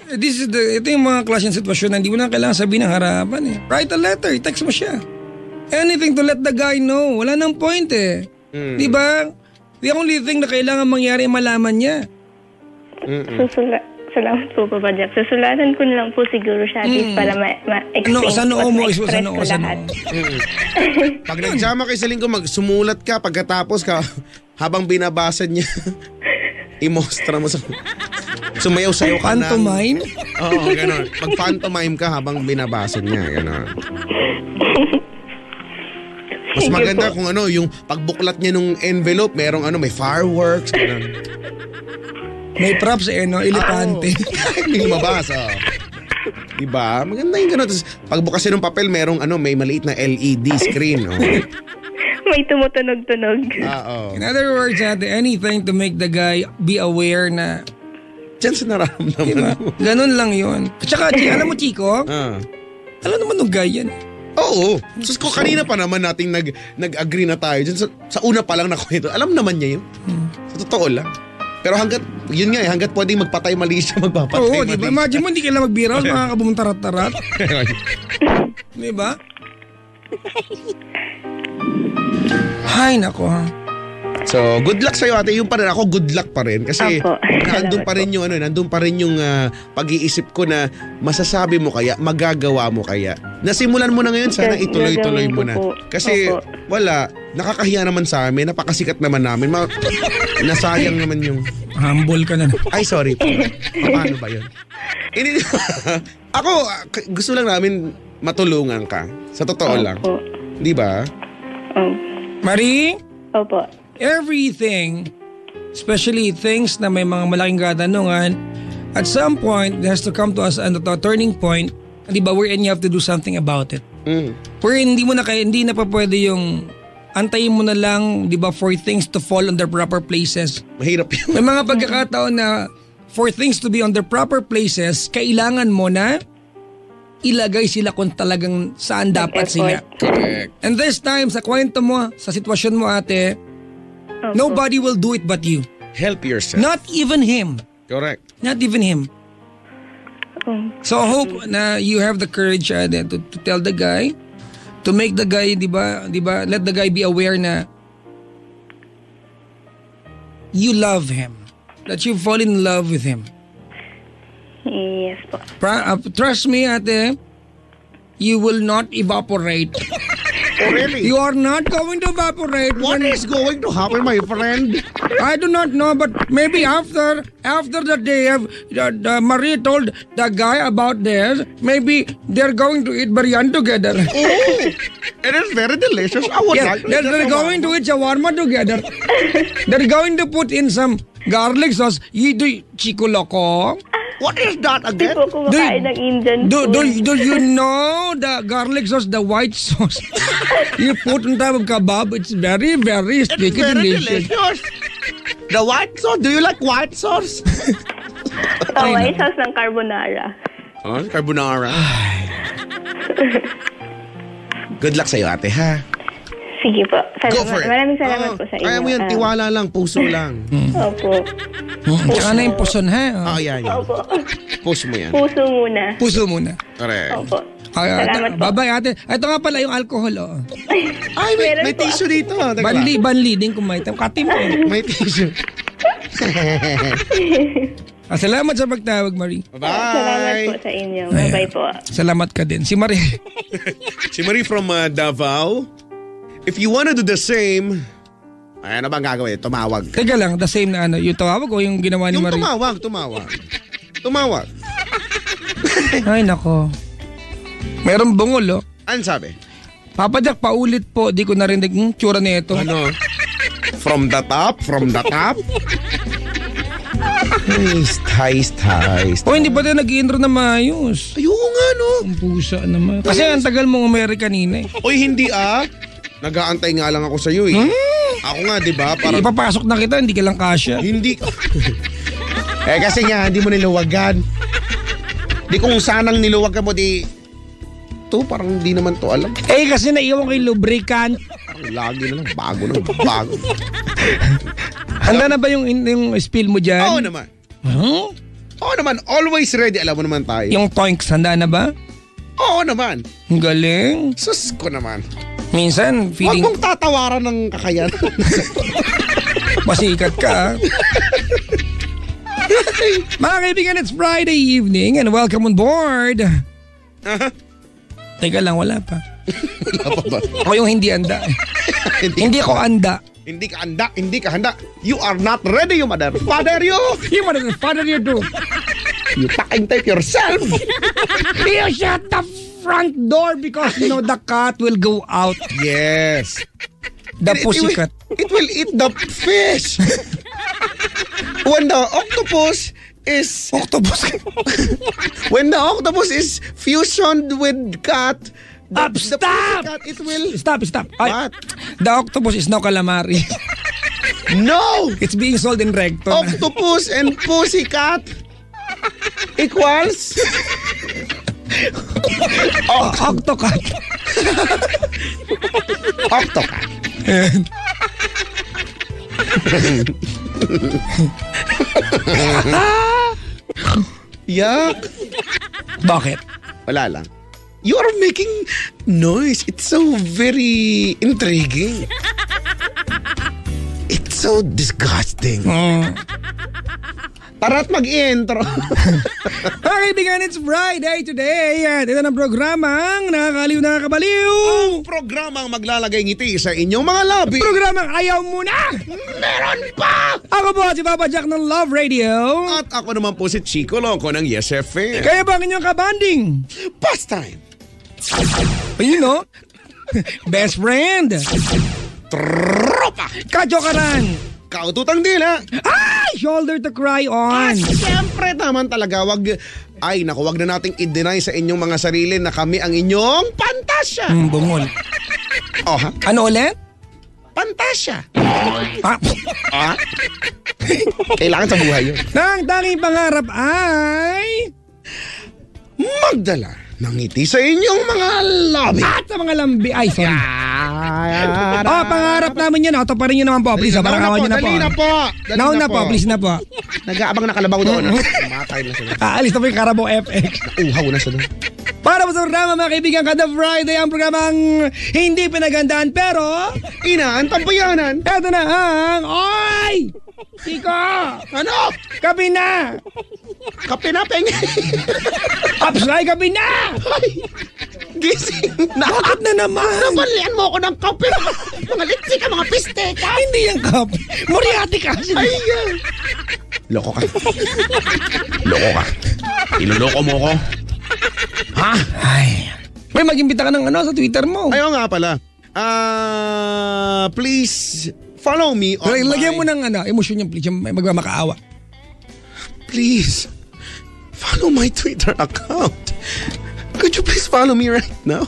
ito yung mga klaseng sitwasyon na hindi mo na kailangan sabihin ng harapan eh. Write a letter, text mo siya. Anything to let the guy know. Wala nang point eh. Di ba? The only thing na kailangan mangyari malaman niya. Salamat po, Papa Jack. Susulatan ko na lang po siguro siya para ma-explain sa noo mo, sa noo. Pag nagsama kayo sa linggo, sumulat ka pagkatapos habang binabasa niya, imostra mo sumayaw-sayaw ka na. Pantomime? Oo, gano'n. Mag-pantomime ka habang binabasa niya, gano'n. Mas maganda kung yung pagbuklat niya nung envelope, merong may fireworks, gano'n. May props elepante. Hindi mabasa. Diba? Maganda yung gano'n. Pagbukas ng papel, merong may maliit na LED screen. May tumutunog-tunog. In other words, anything to make the guy be aware na diyan sa nararamdaman mo. Ganun lang yun. At saka, alam mo, Chico, alam naman ng guy yan. Oo. So, kanina pa naman nating nag-agree na tayo dyan. Sa una pa lang na kwento. Alam naman niya yun. Sa totoo lang. Pero hanggat pwedeng magpatay mali siya, magpapatay mali. Oo, diba? Imagine mo, hindi kailangan magbiraw, makakabumong tarat-tarat. Diba? Ay, nako ha. So, good luck sa'yo ate. Yung pa rin ako, good luck pa rin. Kasi nandun pa rin yung pag-iisip ko na masasabi mo kaya, magagawa mo kaya. Nasimulan mo na ngayon, sana ituloy-tuloy mo na. Kasi wala, nakakahiya naman sa amin, napakasikat naman namin. Nasayang naman yung... Humble ka na. Ay, sorry. Paano ba yun? Ako, gusto lang namin matulungan ka. Sa totoo lang. Di ba? Marie? Opo. Everything, especially things na may mga malaking katanungan, at some point, it has to come to us at a turning point, di ba, wherein you have to do something about it. Wherein hindi na pa pwede yung antayin mo na lang, di ba, for things to fall on their proper places. Mahirap yun. May mga pagkakataon na for things to be on their proper places, kailangan mo na ilagay sila kung talagang saan dapat sila. Correct. And this time, sa kwento mo, sa sitwasyon mo ate, nobody will do it but you. Help yourself. Not even him. Correct. Not even him. So I hope na you have the courage to tell the guy, to make the guy, di ba, let the guy be aware na you love him. That you fall in love with him. Yes po. Trust me ate, you will not evaporate. Oh, really? You are not going to evaporate. What is going to happen, my friend? I do not know, but maybe after the day Marie told the guy about this, maybe they're going to eat biryani together. Oh, it is very delicious. I would like to they're going to eat shawarma together. They're going to put in some garlic sauce. Chico Loco. What is that again? Hindi po kumakain ng Indian food. Do you know the garlic sauce, the white sauce? You put on top of kebab. It's very, very sticky, delicious. The white sauce? Do you like white sauce? White sauce ng carbonara. Oh, carbonara. Good luck sa'yo, ate, ha? Sige po. Go for it. Maraming salamat po sa inyo. Kaya mo yan, tiwala lang, puso lang. Opo. Tsaka na yung puson, ha? Yan. Opo. Puso mo yan. Puso muna. Correct. Opo. Salamat po. Bye-bye ate. Ito nga pala yung alcohol. Ay, may tissue dito. Banli din kung may katim. May tissue. Salamat sa pagtawag, Marie. Bye. Salamat po sa inyo. Bye-bye po. Salamat ka din. Si Marie. Si Marie from Davao. If you wanna do the same, ano bang gagawin? Tumawag ka. Teka lang, the same na yung tawag o yung ginawa ni Marie? Tumawag. Ay, nako. Meron bungol, Ano sabi? Papa Jack, paulit po. Di ko narinig yung tsura nito. Ano? From the top? Heist. O, hindi pa tayo nag-intro na maayos. Ayoko nga, no? Ang pusa naman. Kasi ang tagal mong umeri kanina eh. Oy, hindi nag-aantay nga lang ako sa'yo eh. Ako nga, di ba? Ipapasok na kita, hindi ka lang kasya. Hindi. Kasi nga, hindi mo niluwagan. Di kung sanang niluwagan mo, di to? Parang hindi naman to alam. Eh, kasi naiwan ko yung lubricant. Parang lagi na lang, bago. Handa na ba yung spill mo dyan? Oo naman. Huh? Oo naman, always ready. Alam mo naman tayo. Yung toinks, handa na ba? Oo naman. Ang galing. Sus ko naman. Minsan, Huwag feeling mong tatawaran ng kakayanan. masikat ka. Mga kaibigan, it's Friday evening and welcome on board. Teka lang, wala pa. Ako yung hindi anda. Hindi ko anda. Hindi ka handa. You are not ready, you mother. Father, you. You father you do. You fucking take yourself. You shut the front door because you know the cat will go out. Yes. The pussycat. It will eat the fish. When the octopus is when the octopus is fusioned with cat, Stop! Cat, it will Stop. Ay, What? the octopus is now calamari. No! It's being sold in Recto. Octopus and pussycat equals Octocat. octocat. Yuck. Bakit? Wala lang. You are making noise. It's so very intriguing. It's so disgusting. Tara't mag-intro. Mga kaibigan, it's Friday today. At ito ng programang nakakaliw nakakabaliw. Ang programang maglalagay ngiti sa inyong mga labi. Programang ayaw mo na. Meron pa! Ako po si Papa Jack ng Love Radio. At ako naman po si Chico Loco ng Yes FM. Kaya ba ang inyong kabanding? Pastime. You know, best friend. Tropa. Kajokaran. Kaututang dila. Ay! Shoulder to cry on. Siyempre naman talaga, wag na nating i-deny sa inyong mga sarili na kami ang inyong pantasya. Bungol. Oh, ha? Ano ulit? Pantasya. Ah? Kailangan sa buhay yun. Nang tanging pangarap ay Magdala ng ngiti sa inyong mga labi. at sa mga lambi. Ay, sorry. Pangarap namin yan. Ito pa rin yun naman po. Please, parang awan nyo na po. Dali na po. Nauna na po, please na po. Nag-aabang na kalabaw doon. Matay na sila. Aalis na po yung Carabao FX. Uhaw na sila. Para po sa programa, mga kaibigan, kada Friday ang programang hindi pinagandaan pero Inaantampayanan. eto na ang Oy! Chico! Ano? Kapi na! Kape na, pengi. Upsly, kapi na! Gising na. Bakit na naman? Nabalian mo ako ng kape. Mga litsi ka, mga piste ka. Hindi yan kapi. Moriarty ka. Ayan. Loko ka. Loko ka. Iloloko mo ko. Ha? Ay. May mag-imbita ka ng sa Twitter mo. Ayaw nga pala. Please follow me on Lagyan mo ng emosyon niya, please. May magmamakaawa. Please follow my Twitter account. Could you please follow me right now?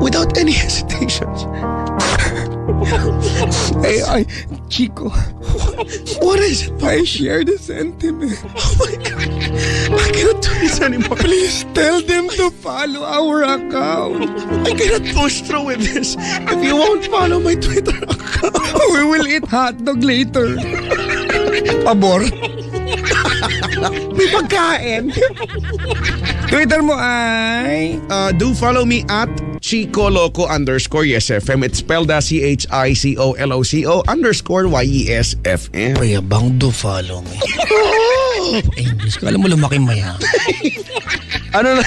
Without any hesitations. Ay, Chico. What is it? I share the sentiment. Oh my God. I cannot do this anymore. Please tell them to follow our account. I cannot push through with this if you won't follow my Twitter account. We will eat hotdog later. Pabor. May pagkain. Twitter mo ay Do follow me at Chico Loco _YesFM. It's spelled as CHICOLOCO_YESFM. Payabang do follow me. English ko. Alam mo, lumaki maya. Ano na?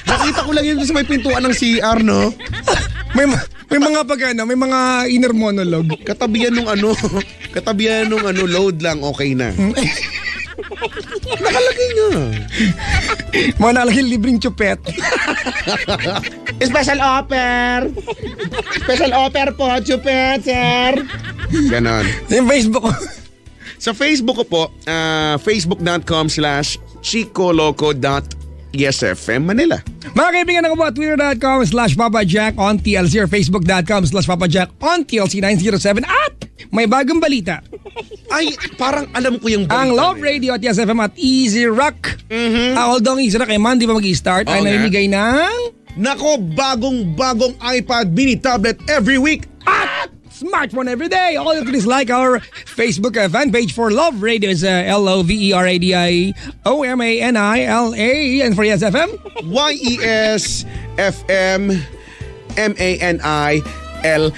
Nakita ko lang yun sa may pintuan ng CR, no? May mga may mga inner monologue. Katabihan nung load lang, okay na. Nakalagay nga. Mga nakalagay libreng chupet. Special offer. Special offer po, chupet, sir. Ganon. Yung Facebook ko. Sa Facebook ko po, facebook.com/chicoloco.yesfm Manila. Mga kaibigan, ako po at twitter.com/PapaJack on TLC or facebook.com/PapaJack on TLC 907 at may bagong balita. Ay, parang alam ko yung balita. Ang Love na yun. Radio at Yes FM at Easy Rock. Although ang Easy Rock ay Monday pa mag-i-start, ay Oo nga. namimigay ng Nako, bagong iPad mini tablet every week. at smartphone every day. All you can do is like our Facebook fan page for Love Radio is LOVERADIOMANILA, and for Yes FM, YESFMMANILA.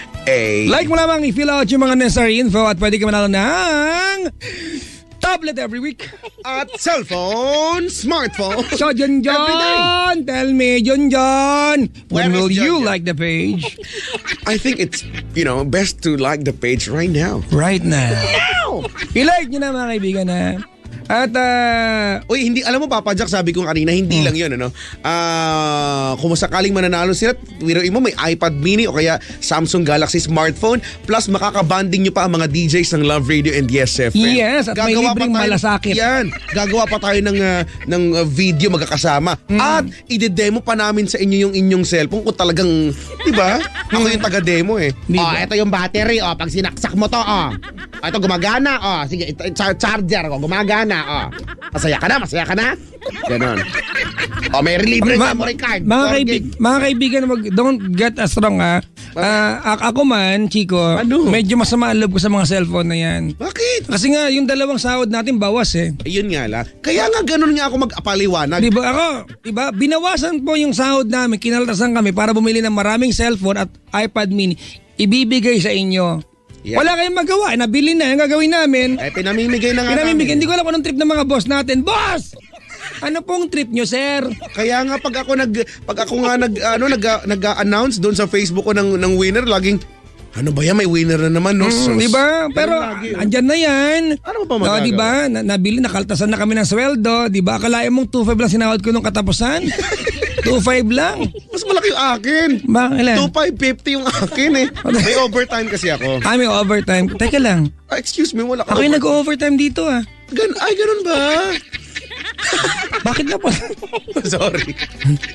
like mo lamang i-fill out yung mga necessary info at pwede ka manalo ng tablet every week. At cellphone, smartphone. So, John, tell me, John, Where when is will John you John? like the page? I think it's, best to like the page right now. Right now. I-like nyo na mga kaibigan na. At, Uy, hindi, alam mo Papa Jack, sabi ko kanina, hindi lang yun, ano? Kung sakaling mananalo sila, wiruin mo may iPad mini o kaya Samsung Galaxy smartphone, plus makakabanding nyo pa ang mga DJs ng Love Radio and Yes FM. Yes, at may libreng malasakit. Yan, gagawa pa tayo ng video magkakasama. At ide-demo pa namin sa inyo yung inyong cellphone kung talagang, di ba? Ako yung taga-demo eh. Ito yung battery, pag sinaksak mo to, ito gumagana, sige, ito, charger, gumagana, Masaya ka na? Ganon. May libre memory card. mga kaibigan, don't get us wrong ako man, Chico, Ano? medyo masama ang loob ko sa mga cellphone na yan. Bakit? Kasi nga, yung dalawang sahod natin bawas eh. Ayun nga lang. Kaya nga ganun nga ako mag-apaliwanag. Diba, binawasan po yung sahod namin, kinaltasan kami para bumili ng maraming cellphone at iPad mini, ibibigay sa inyo. Yeah. Wala kayong magawa, nabili na, yung gagawin namin. Pinamimigay na nga namin. Hindi ko alam kung anong trip ng mga boss natin. Boss! Ano pong trip nyo, sir? Kaya nga pag ako nag-announce doon sa Facebook ko ng winner, laging ano ba yan, may winner na naman, no? Sus. Diba? Pero lagi, andyan na yan. Ano pa magagawa? Diba? Nabili, nakaltasan na kami ng sweldo. Diba? Akalain mong 2.5 lang sinahod ko nung katapusan? 2.5 lang. Mas malaki yung akin. Bakit ilan? 2,550 yung akin eh. May overtime kasi ako. May overtime. Teka lang. Excuse me, wala ka. Ako yung nag-overtime dito Ganun ba? Bakit na po? Sorry.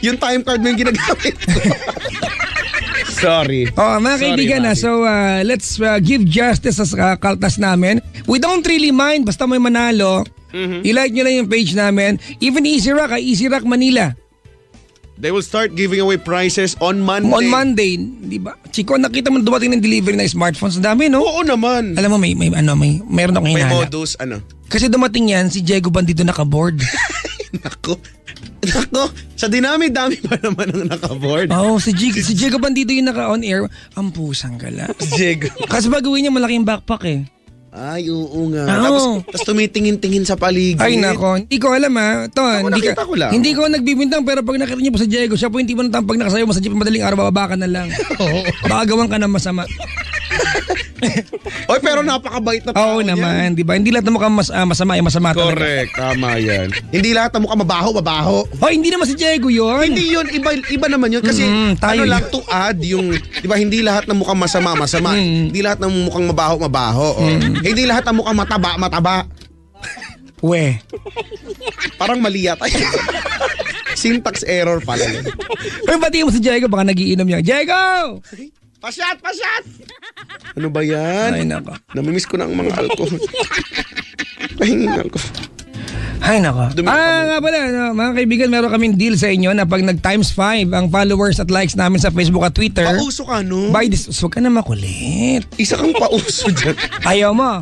Yung time card mo yung ginagamit ko. Sorry. Mga kaibigan Maki. so let's give justice sa kaltas namin. We don't really mind basta may manalo. I-like nyo lang yung page namin. Even Easy Rock, Easy Rock Manila. They will start giving away prizes on Monday. On Monday, di ba? Chico, nakita mo dumating ng delivery ng smartphones. Ang dami, no? Oo naman. Alam mo, meron akong May hinala. modus, ano? Kasi dumating yan, si Diego Bandido naka-board. Nako, sa dinami-dami pa naman ang naka-board. Si Diego Bandido yung naka-on air. Ang pusang gala. Diego. Kasi baguhin niya malaking backpack eh. Ay, oo nga. Oo. Tapos tumitingin-tingin sa paligid. Ay nako, hindi ko alam Ton. nakita ko lang. Hindi ko nagbibintang pero pag nakita niyo po sa Diego, siya po hindi mo nang pag nakasayo mo sa jeep madaling araw, bababa ka na lang. Baka gawan ka ng masama. Oy, pero napakabait na tao Oo naman, di ba? Hindi lahat ng mukhang masama ay masama talaga. Correct, tama yan. Hindi lahat ng mukha mabaho. Hindi naman si Diego yun. Hindi yun, iba naman yun. Kasi tayo lang to add yung, di ba, hindi lahat ng mukhang masama. Hindi lahat ng mukhang mabaho. Hindi lahat ng mukhang mataba. We. Parang mali yata. Syntax error pala yun. Pero pati mo si Diego, baka nagiinom niya. Diego! Pasyat! Ano ba yan? Ay nako. Namimiss ko na ang mga alcohol. Pahingal ko. Ay nako. Nga pala, mga kaibigan, meron kaming deal sa inyo na pag nag-times 5 ang followers at likes namin sa Facebook at Twitter. Pauso ka, no? Huwag ka na makulit. Isa kang pauso dyan. Ayaw mo.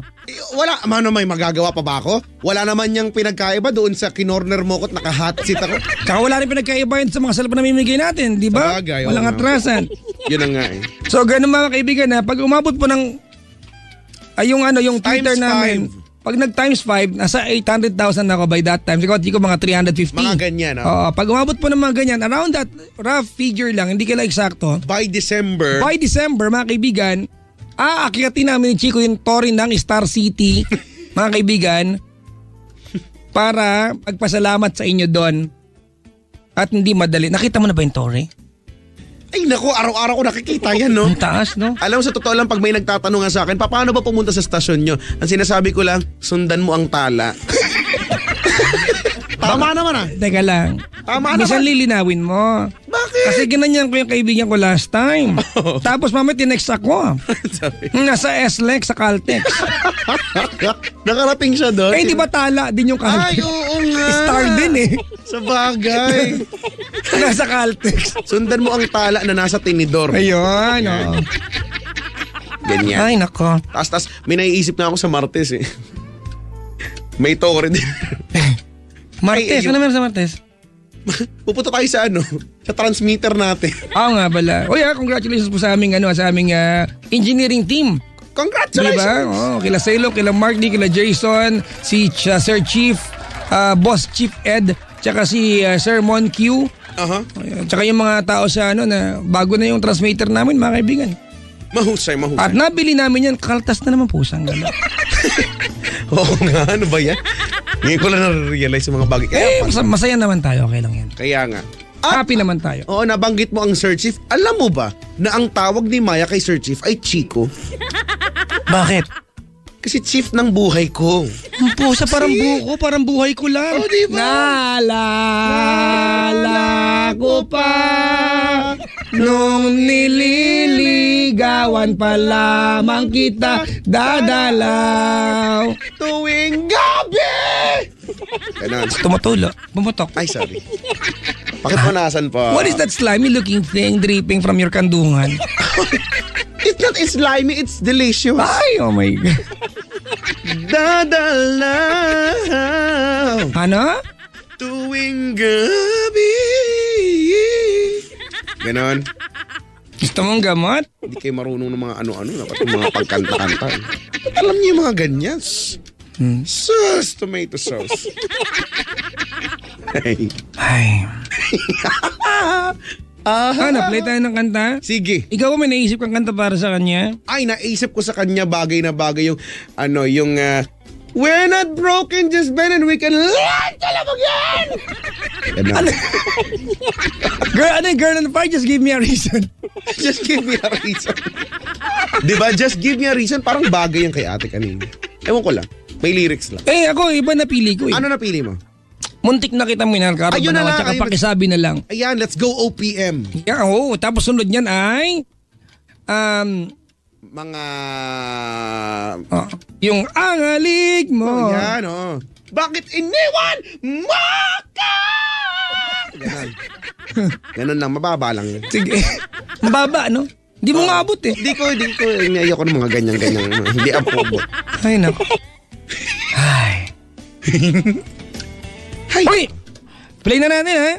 Wala, may magagawa pa ba ako? Wala naman niyang pinagkaiba doon sa kinorner mo ko at naka-hot seat ako. Tsaka wala rin pinagkaiba yun sa mga cellphone na mamimigay natin, di ba? Sabagay, Walang oo nga. atrasan. Yun na nga eh. So, ganun mga kaibigan pag umabot po ng yung Twitter Times namin, pag nag-times 5, nasa 800,000 ako by that time. Siguro mga 350. Mga ganyan, Pag umabot po ng mga ganyan, around that rough figure lang, hindi kailan eksakto. By December, Mga kaibigan, aakyatin namin ni Chico yung Tory ng Star City, mga kaibigan, para magpasalamat sa inyo doon. At hindi madali. Nakita mo na ba yung Tory? ay nako, araw-araw ko nakikita yan, no? Ang taas, no? Alam mo, sa totoo lang, pag may nagtatanong nga sa akin, paano ba pumunta sa stasyon nyo? Ang sinasabi ko lang, sundan mo ang tala. Tama naman Teka lang. Tama Minsan naman. lilinawin mo. Bakit? Kasi ginanyan ko yung kaibigan ko last time. Tapos mamaya tinext ako. Sabi. Nasa SLEX sa Caltex. Nakarating siya doon. Eh, di ba tala din yung Ay, Caltex? oo nga. Star din eh. Sa bagay. Nasa Caltex. Sundan mo ang tala na nasa tinidor. Ayun, oo. Ganyan. Ay, nako. Tapos, may naiisip na ako sa Martes eh. May tore din. Martes, Ay, ano meron sa Martes? Pupunta tayo sa sa transmitter natin. Oo nga pala. O yeah, congratulations po sa aming, engineering team. Congratulations! Diba? Oh, kila Selo, kila Mark D, kila Jason, si Sir Chief, Boss Chief Ed, tsaka si Sir Mon Q. Tsaka yung mga tao sa na bago na yung transmitter namin, mga kaibigan. Mahusay. At nabili namin yan, kaltas na naman po siyang gano'n. Oo nga, ano ba yan? Ngayon ko lang na-realize yung mga bagay. Masaya naman tayo, okay lang yan. Kaya nga. Happy naman tayo. Oo, nabanggit mo ang Sir Chief. Alam mo ba na ang tawag ni Maya kay Sir Chief ay Chico? Bakit? Kasi chief ng buhay ko. Pusa, parang buko, parang buhay ko lang. Oh, diba? Naalala ko pa nung nililigawan pa lamang kita dadalaw. Tuwing gabi! Ganun. Tumutulo, bumutok. Ay, sorry. Pakipanasan pa. What is that slimy looking thing dripping from your kandungan? It's not slimy, it's delicious. Ay, oh my God. Dadalaw. Ano? Tuwing gabi. Ganon. Gusto mong gamot? Hindi kayo marunong ng mga ano-ano. Dapat yung mga pagkanta-kanta. Alam niyo yung mga ganyan. Sauce, tomato sauce. Ay. Play tayo ng kanta? Sige. Ikaw ba may naisip kang kanta para sa kanya? Ay, naisip ko sa kanya bagay na bagay yung we're not broken, just bend and we can learn to love again! Girl on fire, just give me a reason. Just give me a reason. Diba? Just give me a reason. Parang bagay yung kay ate kanina. Ewan ko lang. May lyrics lang. Eh, ako, iba napili ko eh. Ano napili mo? Muntik na kita minal, karap Ayun na na naman, lang, tsaka pakisabi na lang. Ayan, let's go OPM. Yeah, oo. Tapos sunod niyan ay... Mga... yung angalig mo. Ayan, Bakit iniwan mo ka? Ganon. Ganon lang, mababa lang yun. Sige. Mababa, no? Hindi mo nga abot eh. Hindi ko. Ayoko ng mga ganyan-ganyan. Hindi abot. Ay, naku. Ay. Hi. Uy! Play na natin, ha?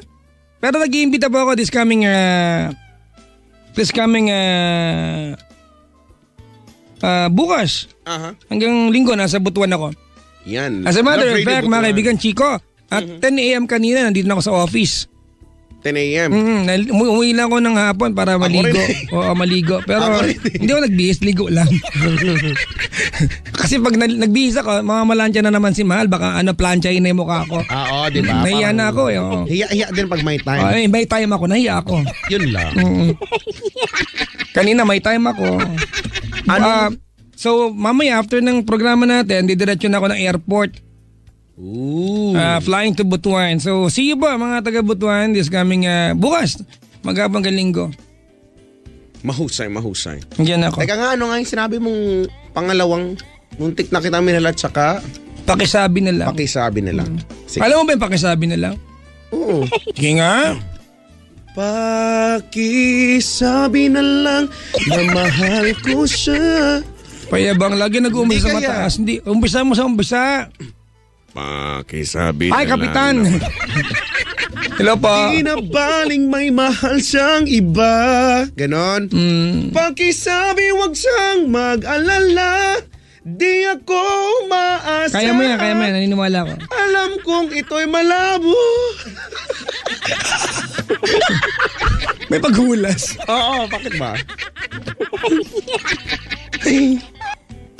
Pero nag-iimbita po ako this coming bukas. Hanggang linggo, nasa Butuan ako. Yan. As a matter of fact, mga kaibigan, Chico, at 10 a.m. kanina, nandito na ako sa office. 10 a.m. Umuwi lang ako ng hapon para maligo. Oo, maligo. Pero hindi ako nagbihis, ligo lang. Kasi pag nagbihis ako, mamalansya na naman si Mahal, baka planchain na yung mukha ko. Oo, di ba? Nahiya na ako eh. Hiya din pag may time. May time ako, nahiya ako. Yun lang. Kanina may time ako. So mamaya after ng programa natin, didiretso na ako ng airport. Ooh. Flying to Butuan. So see you ba mga taga Butuan this coming bukas, magabang linggo. Mahusay. Diyan ako. Teka nga, ano nga yung sinabi mong pangalawang muntik na kita minalat saka pakisabi na lang. Alam mo ba yung pakisabi na lang? Oo. Sige nga. Pakisabi na lang na mahal ko siya. Payabang lagi nag-uumpisa sa mataas. Hindi, umpisa mo sa umpisa. Pakisabi Ay, Kapitan. Hello po. Di na baling may mahal siyang iba. Ganon. Pakisabi wag siyang mag-alala. Di ako maasa. Kaya mo yan. Naniniwala ko. Alam kong ito'y malabo. May paghulas. Oo, bakit ba?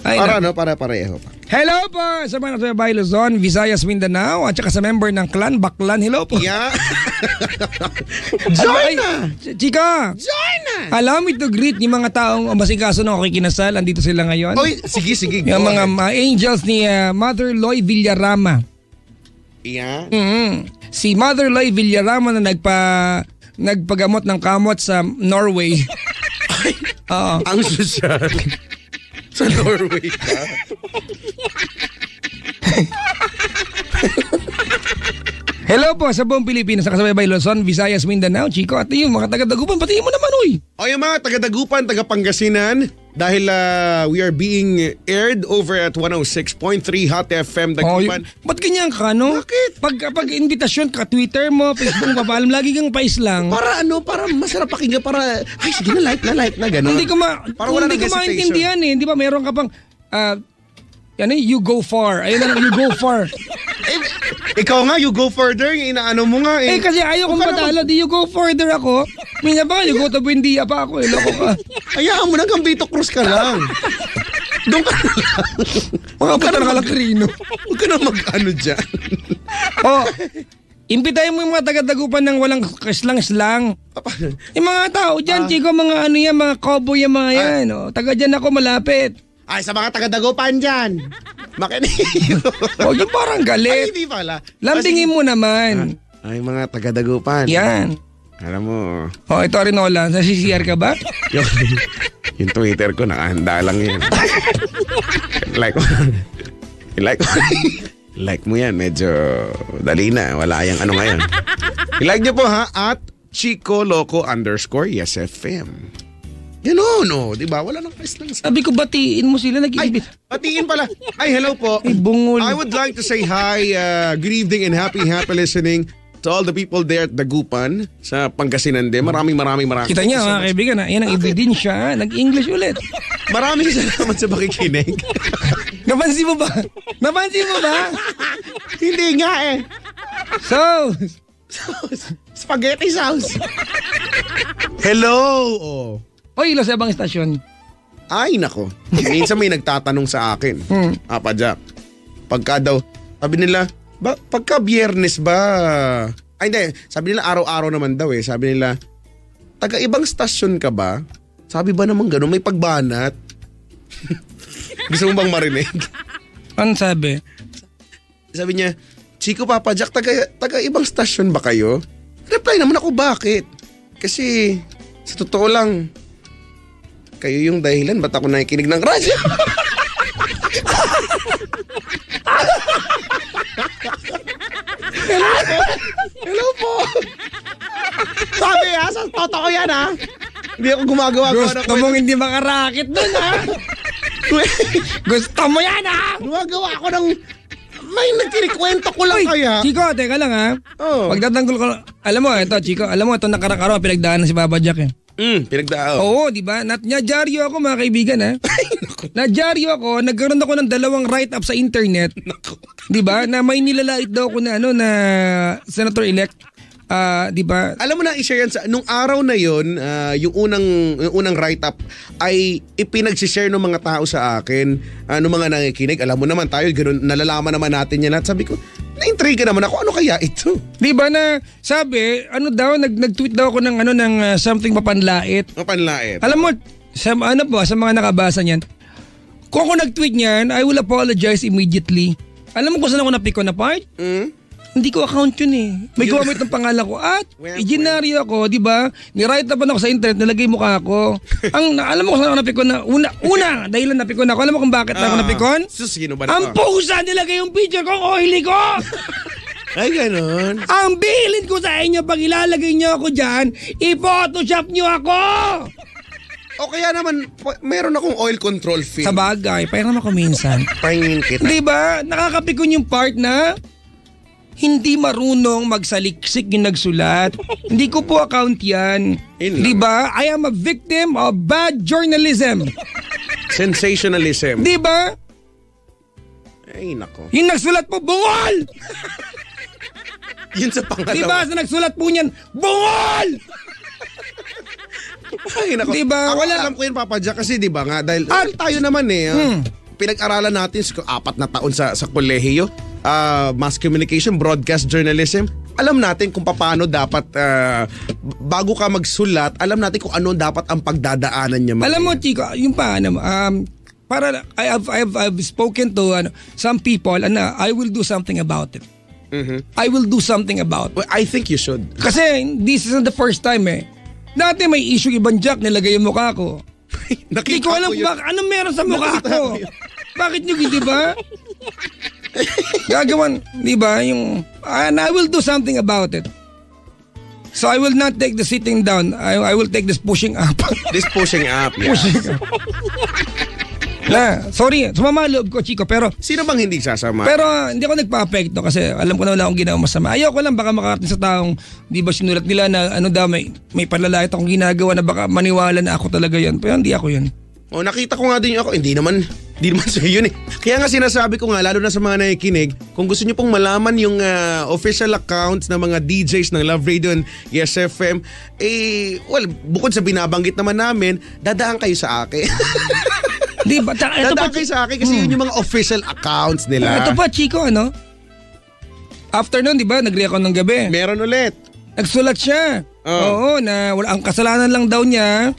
Ay, Para pareho pa. hello po sa mga nasa Bay Luzon, Visayas, Mindanao, at saka sa member ng clan Baklan. Hello po. Yeah. Join na! Chika! Join na! Allow me to greet yung mga taong masikaso na kikinasal. Andito sila ngayon. Oy, sige. Yung mga angels ni Mother Loy Villarama. Yeah. Si Mother Loy Villarama na nagpagamot ng kamot sa Norway. Oo. Ang sosyal. Sa Norway ka. Hello po sa buong Pilipinas, nakasabay Luzon, Visayas, Mindanao, Chico, at yung mga taga-Dagupan, pati mo naman, uy. O yung mga taga-Dagupan, taga-Pangasinan, dahil we are being aired over at 106.3 Hot FM Dagupan. Ba't ganyan ka, no? Bakit? Pag invitasyon ka, Twitter mo, Facebook mo, papaalam, lagi kang pais lang. Para masarap pakinggan, para, ay sige na, like na, gano'n. Hindi ko wala hindi nang ko hesitation. maintindihan eh. Di ba, meron ka pang, you go far. Ayun na lang, you go far. Ikaw nga, you go further, inaano mo nga eh. Eh kasi ayaw kong matalo, di you go further ako. Minsan ba, you go to Buendia pa ako, loko ka. Hayaan mo na, Gambito Cruz ka lang. Doon ka na lang. Mga puta na kalakrino. Huwag ka na mag-ano dyan. Impitahin mo yung mga taga-Dagupan ng walang slang-slang. Yung mga tao dyan, Chico, mga ano yan, mga cowboy yung mga yan. Taga dyan ako malapit. Ay, sa mga taga-Dagupan dyan. Makinig. Yung parang Ay, galit. hindi pala. Lambingin mo naman. Ay, mga taga-Dagupan. Yan. Alam mo. Ito rin Nola. Sa CCR ka ba? Yung Twitter ko, nakahanda lang yan. Like mo yan, medyo dali na. Wala yung ano ngayon. I-like niyo po ha, at Chico Loco _ Yes FM. Gano'n, di ba? Wala nang press lang. Sabi ko, batiin mo sila. Ay, batiin pala. Ay, hello po. Ay, bungol. I would like to say hi, good evening and happy listening to all the people there at Dagupan sa Pangasinan din. Maraming. Kita niya, mga kaibigan, yan ang ebidensya. Nag-English ulit. Maraming salamat sa pakikinig. Napansin mo ba? Hindi nga eh. So, Spaghetti sauce. Hello! Oy, ilo sa ibang istasyon. Ay, nako. Minsan may nagtatanong sa akin. Apa Jack, pagka daw, sabi nila, pagka Biyernes ba? Ay, hindi. Sabi nila, araw-araw naman daw eh. Sabi nila, taga-ibang stasyon ka ba? Sabi ba naman gano'n, may pagbanat? Gusto mo bang marinig? Ano sabi? Sabi niya, Chico, Papa Jack, taga-ibang stasyon ba kayo? Reply naman ako, bakit? Kasi, sa totoo lang, kayo yung dahilan, ba't ako nakikinig ng radyo? Hello po. Sabi sa totoo yan Hindi ako gumagawa ko. Gusto mong hindi makarakit dun Gusto mo yan Gumagawa ako ng, may nagkinikwento ko lang kaya. Chico, teka lang Pagdatanggol ko, alam mo ito Chico, ito nakarang-araw pinagdaanan si Papa Jack Pinagdaan. Oo, di ba? Nadyaryo ako mga kaibigan Nadyaryo ako, nagkaroon ako ng 2 write-up sa internet. Di ba? Na may nilalait daw ako na na Senator-elect. Di ba? Alam mo na, i-share yan nung araw na yon, yung unang write-up ay ipinagsishare ng mga tao sa akin, ng mga nakikinig. Alam mo naman tayo, ganun, nalalaman naman natin yan. At sabi ko, na-intrigue naman ako, ano kaya ito? Di ba na sabi, nag-tweet daw ako ng something mapanlait. Mapanlait. Alam mo, sa mga nakabasa niyan, kung ako nag-tweet niyan, I will apologize immediately. Alam mo kung saan ako napikon na part? Hindi ko account yun May gumamit ng pangalan ko at iginaryo ako, di ba? Ni-write up ako sa internet, nilagay mukha ko. Alam mo kung saan ako napikon na, una, dahilan napikon ako. Alam mo kung bakit ako napikon? Ang pusa nilagay yung picture ko, oily ko! Ay, ganon. Ang bilin ko sa inyo, pag ilalagay nyo ako dyan, i-photoshop nyo ako! O kaya naman, meron akong oil control film. Sa bagay, pairam ako minsan. Pahingin kita. Di ba? Nakakapikon yung part na hindi marunong magsaliksik yung nagsulat. Hindi ko po account yan. Di ba? I am a victim of bad journalism. Sensationalism. Di ba? Ay, nako. Yung nagsulat po, bungol! Yun sa pangalawa. Di ba? Sa nagsulat po niyan, bungol! Ay, nako. Diba? Alam ko yun, Papa Jack, kasi di ba nga, dahil tayo naman pinag-aralan natin 4 na taon sa kolehiyo, mass communication, broadcast journalism. Alam natin kung paano dapat, bago ka magsulat, alam natin kung ano dapat ang pagdadaanan niya. Alam mo, Chico, yung paano, I've spoken to some people and I will do something about it. I will do something about it. Well, I think you should. Kasi this isn't the first time eh. Dati may issue ibang jack, nilagay yung mukha ko. Hindi ko alam anong meron sa mukha ko. Bakit nyo, di ba? Gagawan, di ba? And I will do something about it. So I will not take the sitting down. I will take this pushing up. This pushing up, yeah. Pushing up. Sorry, sumama loob ko, Chico, pero sino bang hindi sasama? Pero hindi ako nagpa-apekto kasi alam ko na wala akong ginawa masama. Ayoko lang baka makarating sa taong di ba sinulat nila na ano daw may palalait akong ginagawa na baka maniwala na ako talaga yan. Pero hindi ako yan. O nakita ko nga din ako, hindi naman sa'yo yun eh. Kaya nga sinasabi ko nga, lalo na sa mga nakikinig, kung gusto nyo pong malaman yung official accounts ng mga DJs ng Love Radio and Yes FM, bukod sa binabanggit naman namin, dadaan kayo sa akin. Di ba? Dadaan kayo sa akin kasi yun yung mga official accounts nila. Ito pa, Chico, ano? After nun, di ba, nag-react ako ng gabi. Meron ulit. Nagsulat siya. Oo, na ang kasalanan lang daw niya,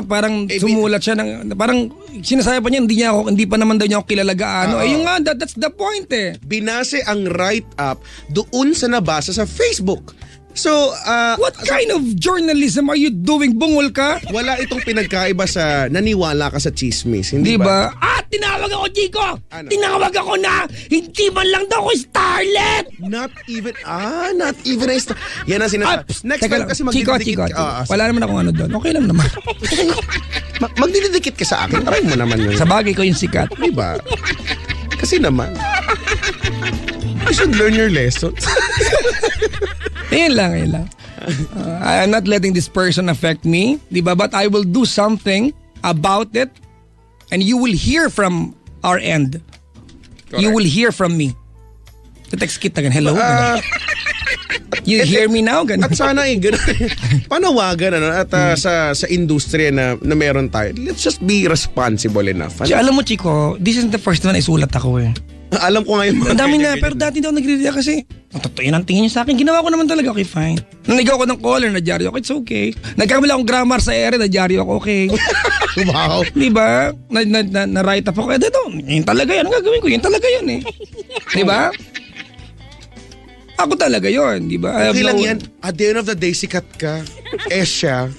parang sumulat siya ng parang sinasabi pa niya hindi pa naman daw niya ako kilala gaano. Yung nga, that's the point eh. Binase ang write-up doon sa nabasa sa Facebook. So, what kind of journalism are you doing? Bungol ka? Wala itong pinagkaiba sa naniwala ka sa chismis, hindi ba? Tinawag ako, Chico! Ano? Tinawag ako na hindi man lang daw ako starlet! Not even a star. Yan ang sinasabi. Next time kasi magdidikit ka. Wala naman akong ano doon. Okay lang naman. Magdidikit ka sa akin. Try mo naman yun. Sa bagay ko yung sikat. Diba? Kasi naman. You should learn your lessons. Ayun lang. I'm not letting this person affect me, di ba? But I will do something about it and you will hear from our end. Correct. You will hear from me. Text kita gan. Hello. You hear me now? Ganun. At sana panawagan at sa industriya na meron tayo. Let's just be responsible enough. Alam mo, Chico, this is the first one na isulat ako eh. Alam ko ngayon. Ang dami na, pero dati daw nagre-react kasi. Totoo yun ang tingin niya sa akin. Ginawa ko naman talaga, okay, fine. Nanigaw ko ng caller, nadyaryo ako, it's okay. Nagkamali akong grammar sa ere, nadyaryo ako, okay. Wow. Diba? Na-write up ako, yun talaga yan, ang gagawin ko, yun talaga yun eh. Diba? Ako talaga yun, diba? Okay lang yan. At the end of the day, sikat ka. Siya.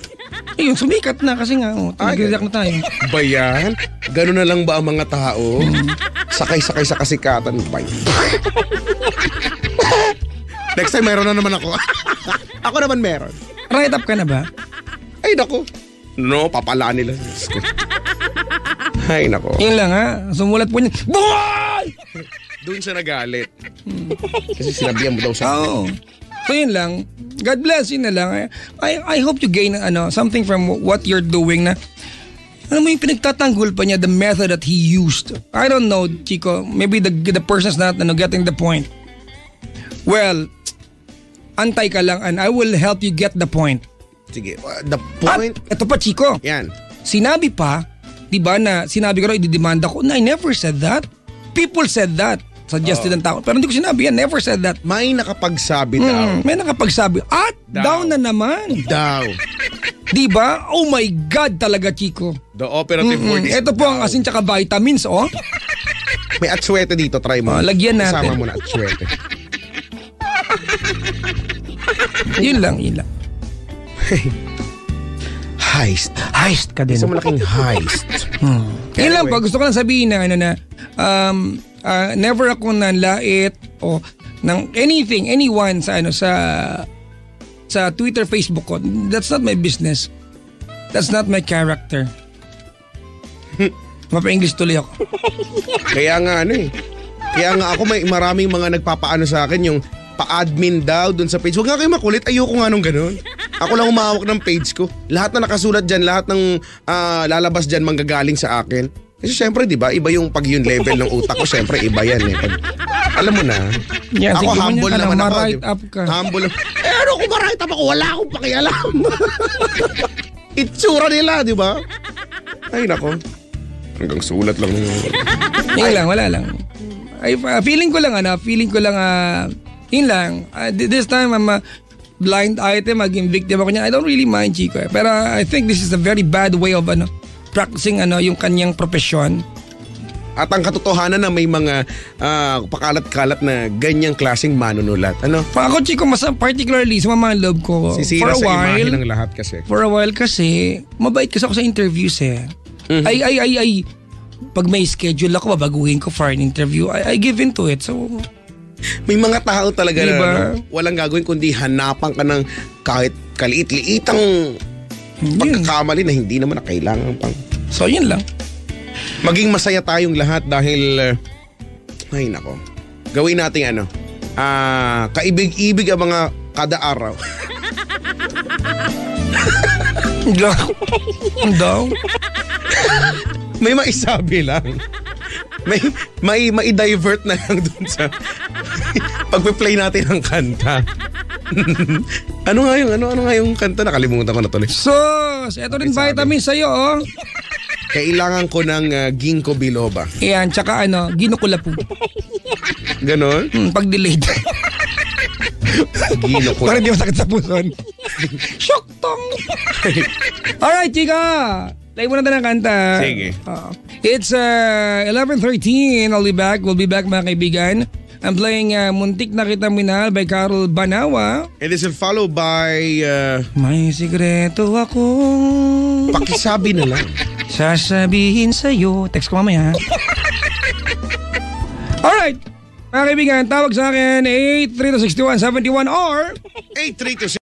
Yung sumikat na kasi nga, nag-react na tayo. Ba yan? Ganun na lang ba ang mga tao? Sakay-sakay sa kasikatan. Bye. Next time, meron na naman ako. Ako naman meron. Write up ka na ba? Ay, naku. No, papala nila. Ay, naku. Yun lang ha. Sumulat po niya. Boy! Doon siya nagalit. Kasi sinabihan mo daw sa Oo. So yun lang. God bless, yun na lang. I hope you gain something from what you're doing na alam mo yung pinagtatanggol pa niya the method that he used. I don't know, Chico. Maybe the person's not getting the point. Well, antay ka lang and I will help you get the point. Sige, the point? At ito pa, Chico. Yan. Sinabi pa, di ba na sinabi ko raw ididemanda ko. I never said that. People said that. Suggested ng tao. Pero hindi ko sinabi yan. Never said that. May nakapagsabi daw. May nakapagsabi. At down na naman. Daw. Diba? Oh my God talaga, Chico. The operative word is ito po ang asin tsaka vitamins, oh. May atswete dito. Try mo. Lagyan natin. Kasama mo na atswete. Yun lang. Heist ka din. Isang malaking heist. Yun lang po. Gusto ko lang sabihin na never ako nanlait o ng anyone sa Twitter, Facebook ko. That's not my business. That's not my character. Mapa-English tuloy ako. Kaya nga Kaya nga ako may maraming mga nagpapaano sa akin yung pa-admin daw dun sa page. Huwag nga kayo makulit. Ayoko nga nung ganun. Ako lang humawak ng page ko. Lahat na nakasulat dyan, lahat ng lalabas dyan manggagaling sa akin. Kasi syempre, di ba, iba yung pag yung level ng utak ko. Syempre, iba yan eh. Alam mo na, yeah, ako humble naman ako. Ma-write up ka. Humble. Ano kung ma-write up ako? Wala akong pakialam. Itsura nila, di ba? Ay, nako. Hanggang sulat lang. Yun lang, wala lang. Feeling ko lang, yun lang. This time, I'm a blind item, maging victim ako niya. I don't really mind, Chico. Pero I think this is a very bad way of practicing yung kanyang profesyon. At ang katotohanan na may mga pakalat-kalat na ganyang klaseng manunulat. Ano? Ako, Chico, mas particularly sa mga love ko. Sisira sa imahe ng lahat kasi. For a while kasi, mabait kasi ako sa interviews eh. Mhm. Ay, pag may schedule ako, babaguhin ko for an interview, I give into it. So, may mga tao talaga diba? na walang gagawin kundi hanapan ka ng kahit kaliit-liitang pagkakamali na hindi naman na kailangan pang. So, yun lang. Maging masaya tayong lahat dahil, ay nako, gawin natin kaibig-ibig ang mga kada araw. Ang daw. May maisabi lang. May divert na lang dun sa pagpe-play natin ng kanta. ano nga yung kanta? Nakalimutan ko na tuloy. Sos, eto rin vitamin sa'yo, oh. Kailangan ko ng ginkgo biloba. Ayan, tsaka ginukulapu. Ganon? Pag-delayed. Ginukulapu. Para di masakit sa puson. Shock tong. Alright, chika. Play mo na tayo ng kanta. Sige. It's 11:13. I'll be back. We'll be back, mga kaibigan. I'm playing Muntik na Kita Minahal by Carol Banawa. And this will follow by May sikreto akong pakisabi na lang. sasabihin sa'yo. Text ko mamaya. Alright. Mga kaibigan, tawag sa akin 832-6171 or 832